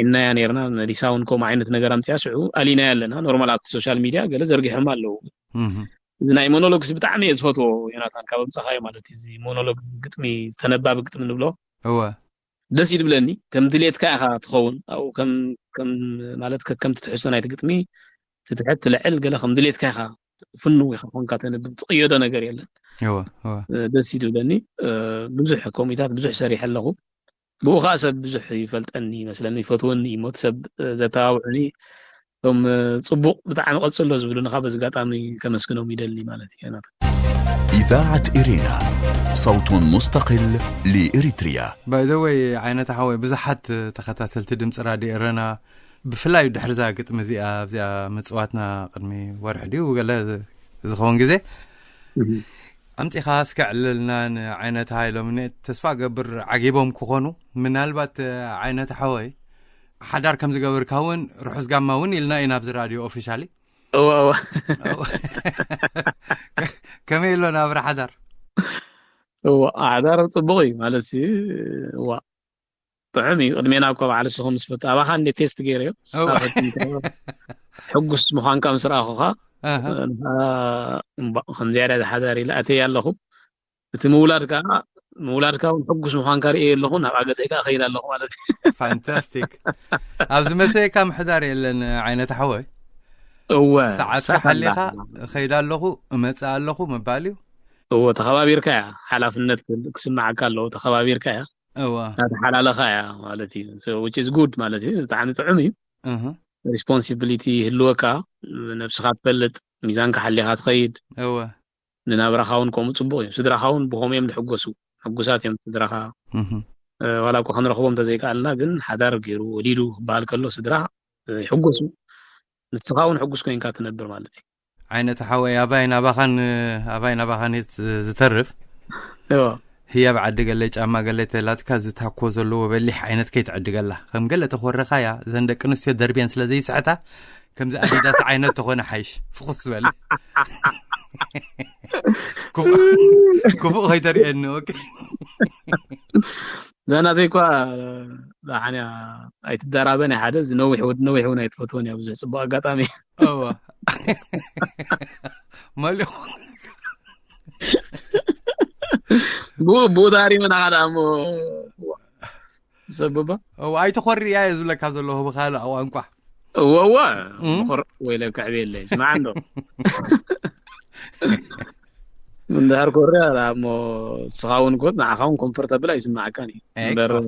ኢናያ ነርና መዲሳውን ከምኡ ዓይነት ነገር ኣምፅያ ስዑ ኣሊናያ ኣለና ኖርማል ኣብቲ ሶሻል ሚድያ ገለ ዘርጊሖም ኣለዉ እዚ ናይ ሞኖሎግስ ብጣዕሚ እየ ዝፈትዎ ዮናታን ካብ ምፅኻዮ ማለት እዚ ሞኖሎግ ግጥሚ ተነባቢ ግጥሚ ንብሎ ደስ ይብለኒ ከም ድሌትካ ኢኻ ትኸውን ኣብኡ ከም ማለት ከም ትሕሶ ናይቲ ግጥሚ ትትሕት ልዕል ገለ ከም ድሌትካ ኢኻ ፍኑ ኢኻ ኮንካ ተነብብ ትቕየዶ ነገር የለን ደስ ይብለኒ ብዙሕ ኮሚታት ብዙሕ ሰሪሕ ኣለኹ ብኡ ከዓ ሰብ ብዙሕ ይፈልጠኒ ይመስለኒ ይፈትወኒ ሞት ሰብ ዘተባብዑኒ ቶም ፅቡቕ ብጣዕሚ ቀፅሎ ዝብሉኒ ካብ በዚ ኣጋጣሚ ከመስግኖም ይደሊ ማለት እዩ ዮናታን إذاعة إرينا صوت مستقل لإريتريا باي ذا واي عينة حوي بزحت تخاتلت دمص راديو إرينا بفلاي دحر ذا قطم زيا مصواتنا قدمي ورحدي وقال زخون غزي أمتي خاص كعللنا عينة هاي لو من تسفا قبر عجيبهم كخونو من البات عينة حوي حدار كم زقبر كون روح زقامون يلنا ينابز راديو اوفيشالي أوه كم يلو نابر حدار هو حدار صبغي مالتي هو طعمي قدمينا بكم على السخم سفت أبا خان دي تيست غيريو حقس مخان كم سراخوها خمزيارة حداري لا أتي يالله مولاتك ونحقس مخان كار إيه اللهو نبقى زيكا خير اللهو مالتي فانتاستيك أبز مسي كم حداري لأن عينة حوي ساعات حليها خير اللهو متسع اللهو مباليو هو تخبابير كايا حلافنت كسمعك اللهو تخبابير كايا هذا حلال خايا مالتي which is good مالتي تعني تعمي responsibility هلوكا نفسك تبلد ميزانك حليها تخيد ننابر خاون كوم تصبوي سدرا خاون بهم يم حقوسو حقوسات يم سدرا خا ولا كو خنرخوم تزيك قالنا ግን حدار غيرو وديدو ባል ከሎ ስድራ يحقوسو ንስኻውን حقوس ኮይን ካ ትነብር ማለት እዩ عينة حوي أباين باخان زترف هي بعد قال لي أما قال لي تلاتك زتحكو زلو وبلح عينة كيت عد قال له خم قال له تخور خايا زندك نستيو دربيان سلازي ساعتها كم زي أديداس عينة تخونا حيش فخص بالي كفو غيتري إنه أوكي زين هذيكوا يعني أي تدربني حدث نوح ونا يتفتون يا بزاف صباح قطامي مالو بو داري من هذا مو سببه او اي تخري يا يزول لك هذا اللي هو بخاله او انقح هو بخر ولا كعبين ليش ما عنده من دار كوريا لا مو صاون كنت مع خاون كومفورتابل يسمع كاني در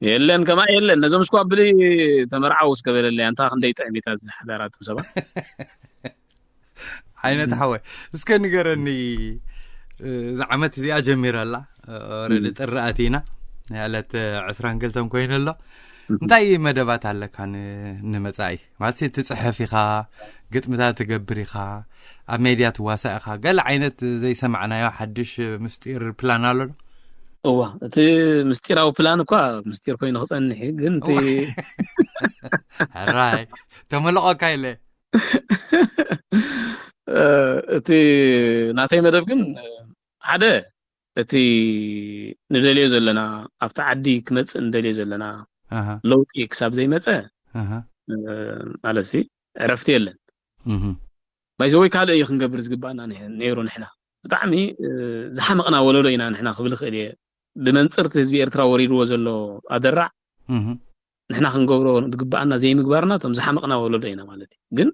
يلن كما يلن نزوم سكو بلي تمرعوس قبل اللي انت خندي تعميت حضارات سبا عينة حوي اسكن نقرني زعمت زي أجمير الله ردت الرأتينا قالت عسران قلتهم كوين الله انتاي مدبات على كان نمساي ما تتصحفي خا قلت متى تقبري خا ميديات واسع خا قال عينة زي سمعنا يا حدش مستير بلان له هو تي مستير او بلان كوا مستير كوين خصني قنتي راي تملقوا كايله تي ناتي مدب كن حدا تي ندليو زلنا افت عدي كمص ندليو زلنا لوط يكسب زي مصه مالسي عرفت يلن بايزوي كاله يخنقبر زغبانا نيرو نحنا بطعمي زحمقنا ولولو إنا نحنا خبل خيلي بمنصرت حزب إرترا وريدو زلو أدرع نحنا خنقبرو زغبانا زي مغبارنا تم زحمقنا ولولو إنا مالتي ግን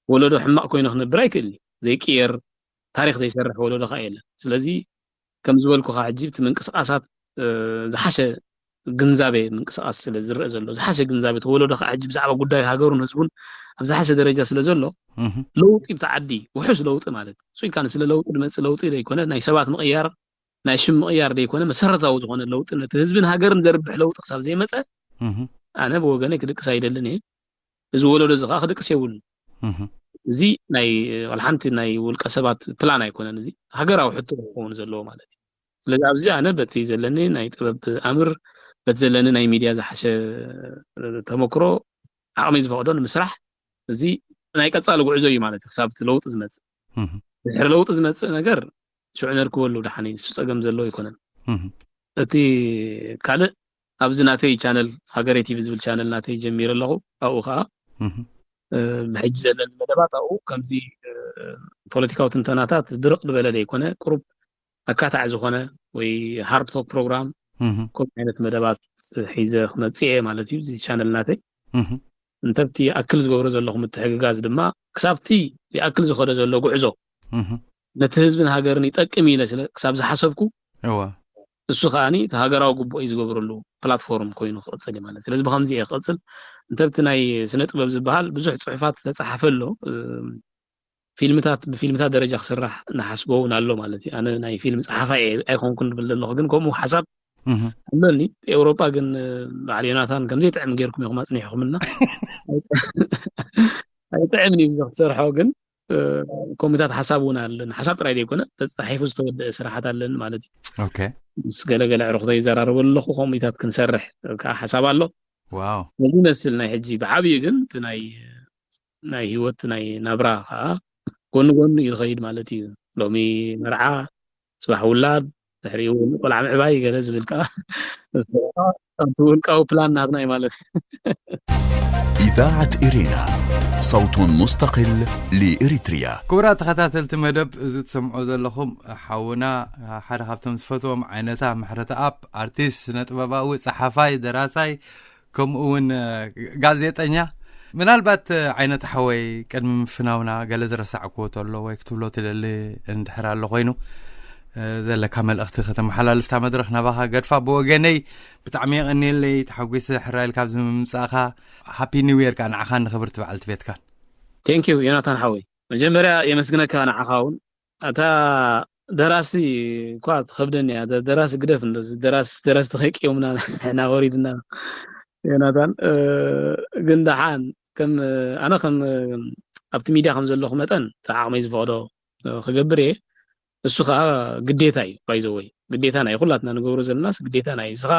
ولولو حماق كوينو خنبر يكلي زي كير تاريخ زي يسرح ولولو خايل ስለዚህ ከም ዝበልኩ ኻ عجبت منقسقاسات زحشه ግንዛቤ منقسقاس ስለ ዝርአ ዘሎ ዝሓሸ ግንዛቤ ተወለዶ ኻ عجب ብዛዕባ ጉዳይ ሃገሩን ህዝቡን ኣብ ዝሓሸ ደረጃ ስለ ዘሎ ለውጥ ይብታዓዲ ውሑስ ለውጥ ማለት ሶይ ካን ስለ ለውጥ ድመጽ ለውጥ ይኮነ ናይ ሰባት ምቕያር ናይ ሽም ምቕያር ይኮነ መሰረታዊ ዝኾነ ለውጥ ነቲ ህዝብን ሃገርን ዘርብሕ ለውጥ ክሳብ ዘይመጸ ኣነ ብወገነይ ክድቅስ ኣይደልን እየ እዚ ወለዶ ዝኻ ክድቅስ የብሉን እዚ ናይ ወልሓንቲ ናይ ውልቀ ሰባት ፕላን ኣይኮነን እዚ ሃገራዊ ሕቶ ክኸውን ዘለዎ ማለት እዩ ስለዚ ኣብዚ ኣነ በቲ ዘለኒ ናይ ጥበብ ኣምር በቲ ዘለኒ ናይ ሚድያ ዝሓሸ ተመክሮ ዓቕሚ ዝፈቕዶ ንምስራሕ እዚ ናይ ቀጻሊ ጉዕዞ እዩ ማለት እዩ ክሳብ ለውጥ ዝመጽእ ድሕሪ ለውጢ ዝመጽእ ነገር ሽዑ ነርክበሉ ድሓኒ ንሱ ፀገም ዘለዎ ይኮነን እቲ ካልእ ኣብዚ ናተይ ቻነል ሃገሬ ቲቪ ዝብል ቻነል ናተይ ጀሚረ ኣለኹ ኣብኡ ከዓ ብሕጂ ዘለኒ መደባት ኣብኡ ከምዚ ፖለቲካዊ ትንተናታት ድርቕ ዝበለ ዘይኮነ ቁሩብ ኣካታዕ ዝኾነ ወይ ሃርድ ቶክ ፕሮግራም ከምዚ ዓይነት መደባት ሒዘ ክመፅእ እየ ማለት እዩ እዚ ቻነል ናተይ እንተብቲ ኣክል ዝገብሮ ዘለኹ ምትሕግጋዝ ድማ ክሳብቲ ይኣክል ዝኸደ ዘሎ ጉዕዞ ነቲ ህዝብን ሃገርን ይጠቅም ኢለ ስለ ክሳብ ዝሓሰብኩ እሱ ከዓኒ እቲ ሃገራዊ ጉቦ እዩ ዝገብረሉ ፕላትፎርም ኮይኑ ክቕፅል እዩ ማለት ስለዚ ብከምዚ እየ ክቕፅል እንተብቲ ናይ ስነ ጥበብ ዝበሃል ብዙሕ ፅሑፋት ተፃሓፈ ኣሎ ብፊልምታት ደረጃ ክስራሕ ናሓስቦ እውን ኣሎ ማለት እዩ ኣነ ናይ ፊልም ፀሓፋይ ኣይኮንኩን ንብል ዘለኹ ግን ከምኡ ሓሳብ ኣለኒ ኤውሮጳ ግን በዓል ዮናታን ከምዘይ ጥዕም ጌርኩም ኢኹም ኣፅኒሕኹምና ኣይጥዕምን እዩ ብዙሕ ክትሰርሖ ግን ኮሚታት ሓሳብ እውን ኣለኒ ሓሳብ ጥራይ ዘይኮነ ተፃሒፉ ዝተወደአ ስራሓት ኣለኒ ማለት እዩ ምስ ገለገለ ዕሩኽተይ ይዘራርቡ ኣለኹ ኮሚታት ክንሰርሕ ከዓ ሓሳብ ኣሎ ዋው እዚ መስል ናይ ሕጂ ብዓብዪ ግን እቲ ናይ ህይወት ናይ ናብራ ከዓ ጎኒ ጎኒ እዩ ዝኸይድ ማለት እዩ ሎሚ መርዓ ፅባሕ ውላድ ድሕሪ እውን ቆልዓ ምዕባይ ገለ ዝብል ከዓ ኣብቲ ውልቃዊ ፕላን ናትና እዩ ማለት إذاعة إرينا صوت مستقل لإريتريا كبرات تخاتلت مدب إذا تسمعوا ذلهم حاونا حدا خافتم تفتوهم عينتا محرتا أب أرتيست نتباباوي صحافي دراسي كم اون غازيتانيا من البات عينتا حوي كان فناونا قال زرسع كوتو لو يكتب له تللي اندحر له خوينو ذل كامل اختي ختم حلال فتا مدرخ نباها قدفا بوغني بتعميق اني اللي تحويس حرايل كابز ممصاخا هابي نيو يير كان عخان خبرت بعلت بيت كان ثانك يو يوناتان حوي مجمريا يمسكنك انا عخاون اتا دراسي كوات خبدني هذا دراسي قدف ندز دراسي تخيق يومنا احنا وريدنا يوناتان قندحان كم انا كم ابت ميديا خم زلخ متن تعاقمي زفودو خغبري እሱ ከዓ ግዴታ እዩ ባይዘወይ ግዴታ ናይ ኩላትና ንገብሮ ዘለናስ ግዴታ ናይ ስኻ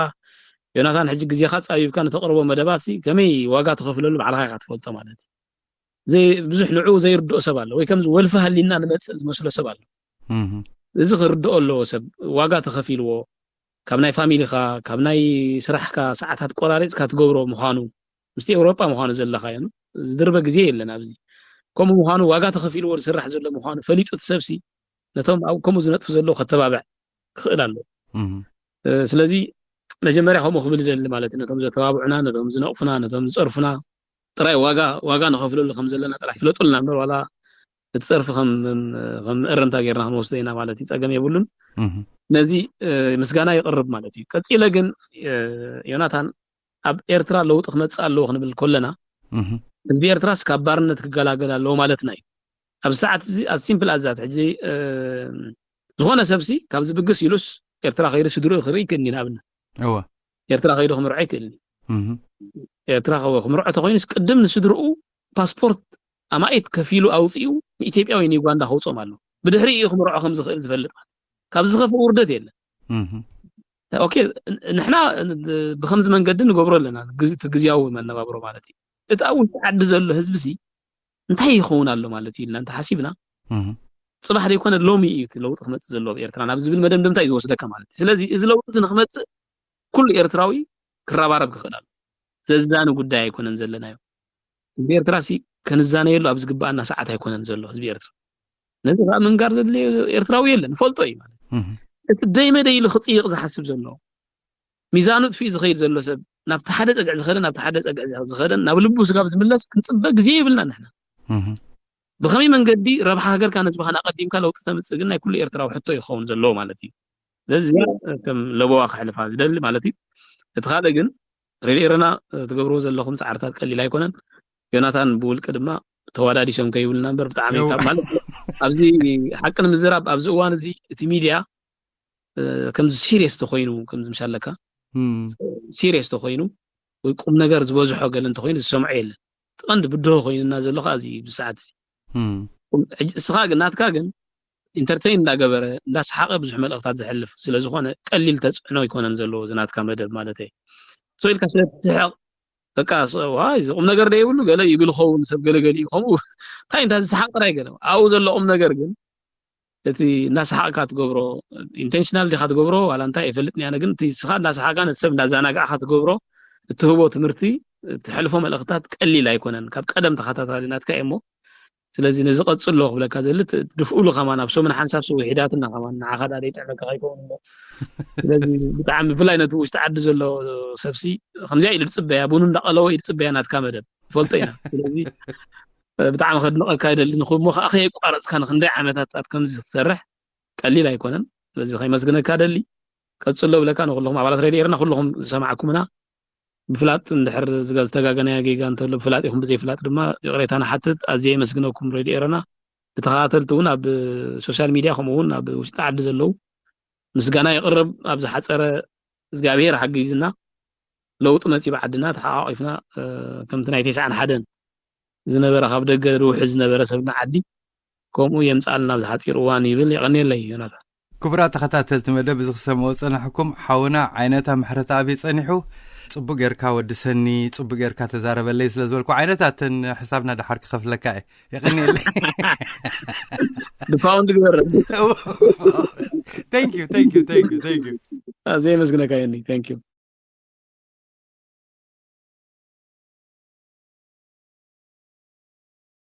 ዮናታን ሕጂ ግዜኻ ጻቢብካ ንተቕርቦ መደባት ከመይ ዋጋ ተኸፍለሉ ባዕልኻ ኢኻ ትፈልጦ ማለት እዩ ዘይ ብዙሕ ንዑ ዘይርድኦ ሰብ ኣሎ ወይ ከምዚ ወልፈ ሃሊና ንመፅእ ዝመስሎ ሰብ ኣሎ እዚ ክርድኦ ኣለዎ ሰብ ዋጋ ተኸፊልዎ ካብ ናይ ፋሚሊኻ ካብ ናይ ስራሕካ ሰዓታት ቆራሪፅካ ትገብሮ ምዃኑ ምስቲ ኤውሮጳ ምዃኑ ዘለኻ እዩ ዝድርበ ግዜ የለን ኣብዚ ከምኡ ምዃኑ ዋጋ ተኸፊልዎ ዝስራሕ ዘሎ ምዃኑ ፈሊጡ ትሰብሲ ነቶም ኣብ ከምኡ ዝነጥፉ ዘለዉ ከተባብዕ ክኽእል ኣሎ ስለዚ መጀመርያ ከምኡ ክብል ይደሊ ማለት እዩ ነቶም ዘተባብዑና ነቶም ዝነቕፉና ነቶም ዝፀርፉና ጥራይ ዋጋ ንኸፍለሉ ከም ዘለና ጥራይ ፍለጡልና እምበር ዋላ እቲ ፀርፊ ከም እረምታ ጌርና ክንወስዶ ኢና ማለት እዩ ፀገም የብሉን ነዚ ምስጋና ይቕርብ ማለት እዩ ቀፂለ ግን ዮናታን ኣብ ኤርትራ ለውጢ ክመፅእ ኣለዎ ክንብል ከለና ህዝቢ ኤርትራስ ካብ ባርነት ክገላገል ኣለዎ ማለትና እዩ ኣብ ሰዓት እዚ as simple as that ሕጂ ዝኾነ ሰብሲ ካብ ዝብግስ ኢሉስ ኤርትራ ኸይዱ ስድሩ ክርኢ ክእኒ ንኣብነት ኤርትራ ኸይዱ ክምርዖ ይክእልኒ ኤርትራ ክምርዖ ተኾይኑስ ቅድም ንስድርኡ ፓስፖርት ኣማኢት ከፊሉ ኣውፂኡ ንኢትዮጵያዊ ንዩጋንዳ ከውፆም ኣሎ ብድሕሪ እዩ ክምርዖ ከም ዝኽእል ዝፈልጥ ካብ ዝኸፍእ ውርደት የለን ኦኬ ንሕና ብከምዚ መንገዲ ንገብሮ ኣለና ግዝያዊ መነባብሮ ማለት እዩ እቲ ኣብኡ ዓዲ ዘሎ ህዝቢ እንታይ ይኸውን ኣሎ ማለት እዩ እናንተ ሓሲብና ጽባሕ ዘይኮነ ሎሚ እዩ ለውጥ ክመጽእ ዘሎ ኤርትራ ናብ ዝብል መደምደምታ እዩ ዝወስደካ ማለት እዩ ስለዚ እዚ ለውጥ እዚ ንክመጽእ ኩሉ ኤርትራዊ ክረባረብ ክኽእል ኣሎ ዘዛነ ጉዳይ ኣይኮነን ዘለናዮ ህዝቢ ኤርትራ ከንዛነየሉ ኣብ ዝግባአና ሰዓት ኣይኮነን ዘሎ ህዝቢ ኤርትራ ነዚ ከዓ ምንጋር ዘድልዮ ኤርትራዊ የለን ፈልጦ እዩ ማለት እቲ ደይመደይ ኢሉ ክፅይቕ ዝሓስብ ዘሎ ሚዛኑ ጥፊኡ ዝኸይድ ዘሎ ሰብ ናብቲ ሓደ ፀግዕ ዝኸደን ናብቲ ሓደ ፀግዕ ዝኸደን ናብ ልቡ ስጋብ ዝምለስ ክንፅበ ግዜ ይብልና ንሕና ብኸመይ መንገዲ ረብሓ ሃገርካ ነዝብኻ ናቐዲምካ ለውጢ ተምፅእ ግን ናይ ኩሉ ኤርትራዊ ሕቶ ይኸውን ዘለዎ ማለት እዩ ስለዚ ከም ለቦዋ ክሕልፋ ዝደሊ ማለት እዩ እቲ ካልእ ግን ሬሌረና ትገብርዎ ዘለኹም ፃዕርታት ቀሊል ኣይኮነን ዮናታን ብውልቂ ድማ ተወዳዲሶም ከይብልና እምበር ብጣዕሚ ማለት ኣብዚ ሓቂ ንምዝራብ ኣብዚ እዋን እዚ እቲ ሚድያ ከምዚ ሲሪየስ ተኮይኑ ከምዚ ምሻለካ ሲሪየስ ተኮይኑ ወይ ቁም ነገር ዝበዝሖ ገለ እንተኮይኑ ዝሰምዖ የለን ጥቐንዲ ብድሆ ኮይኑና ዘሎ ኸዚ ብሰዓት እስኻ ግን ናትካ ግን ኢንተርቴይን እንዳገበረ እንዳሰሓቐ ብዙሕ መልእኽታት ዝሕልፍ ስለ ዝኾነ ቀሊል ተፅዕኖ ይኮነን ዘለዎ ዝናትካ መደብ ማለት እዩ ሰኢልካ ስለትስሕቕ በቃ ዋይ ቁም ነገር ደይብሉ ገለ ይብል ኸውን ሰብ ገለገሊ ከምኡ እንታይ ዝሰሓቕ ጥራይ ገለ ኣብኡ ዘሎ ቁም ነገር ግን እቲ ናስሓቅካ ትገብሮ ኢንቴንሽናል ዲኻ ትገብሮ ዋላ እንታይ ይፈልጥኒ ኣነ ግን እቲ ስኻ ናስሓቅካ ነሰብ እንዳዘናጋዕካ ትገብሮ እትህቦ ትምህርቲ ትሕልፎ መልእኽትታት ቀሊል ኣይኮነን ካብ ቀደም ተኸታታሊናትካ እሞ ስለዚ ነዚ ቀጽሎ ክብለካ ዘሊ ድፍኡሉ ኸማን ኣብ ሶምን ሓንሳብ ሰው ሒዳትና ኸማን ንዓኻ ዳደ ይጥዕመካ ከይከውን እሞ ስለዚ ብጣዕሚ ብፍላይ ነቲ ውሽጢ ዓዲ ዘሎ ሰብሲ ከምዚኣ ኢሉ ድፅበያ ቡኑ እንዳቐለወ ይድፅበያ ናትካ መደብ ፈልጦ ኢና ስለዚ ብጣዕሚ ከድንቐካ ይደሊ ንኹሞ ከዓ ከየቋረፅካ ንክንደይ ዓመታት ከምዚ ክትሰርሕ ቀሊል ኣይኮነን ስለዚ ከይመስግነካ ደሊ ቀጽሎ ብለካ ንኩልኩም ኣባላት ሬድዮ ኤርና ኩልኩም ዝሰማዕኩምና ብፍላጥ እንድሕር ዝተጋገናያ ጌጋ እንተሎ ብፍላጥ ይኹም ብዘይፍላጥ ድማ ቅሬታና ሓትት ኣዝየ መስግነኩም ሬድዮ ኤርና ብተኸታተልቲ እውን ኣብ ሶሻል ሚድያ ከምኡ እውን ኣብ ውሽጢ ዓዲ ዘለው ምስጋና ይቕርብ ኣብ ዝሓፀረ እግዚኣብሔር ሓጊዝና ለውጢ መፂ ብዓድና ተሓቋቂፍና ከምቲ ናይ 91 ዝነበረ ካብ ደገ ሩሑዝ ዝነበረ ሰብና ዓዲ ከምኡ የምፃልና ኣብ ዝሓፂር እዋን ይብል ይቐኒየለይ ዮናታ ክቡራት ተኸታተልቲ መደብ እዚ ክሰምዑ ፀናሕኩም ሓውና ዓይነታ ምሕረታ ኣብይ ፀኒሑ ጽቡቅ ጌርካ ወድሰኒ ጽቡቅ ጌርካ ተዛረበለይ ስለ ዝበልኩ ዓይነታትን ሕሳብና ድሓር ክኸፍለካ ይቐኒየለይ ድፓውንድ ግበር thank you ኣዝየ መስግነካ የኒ thank you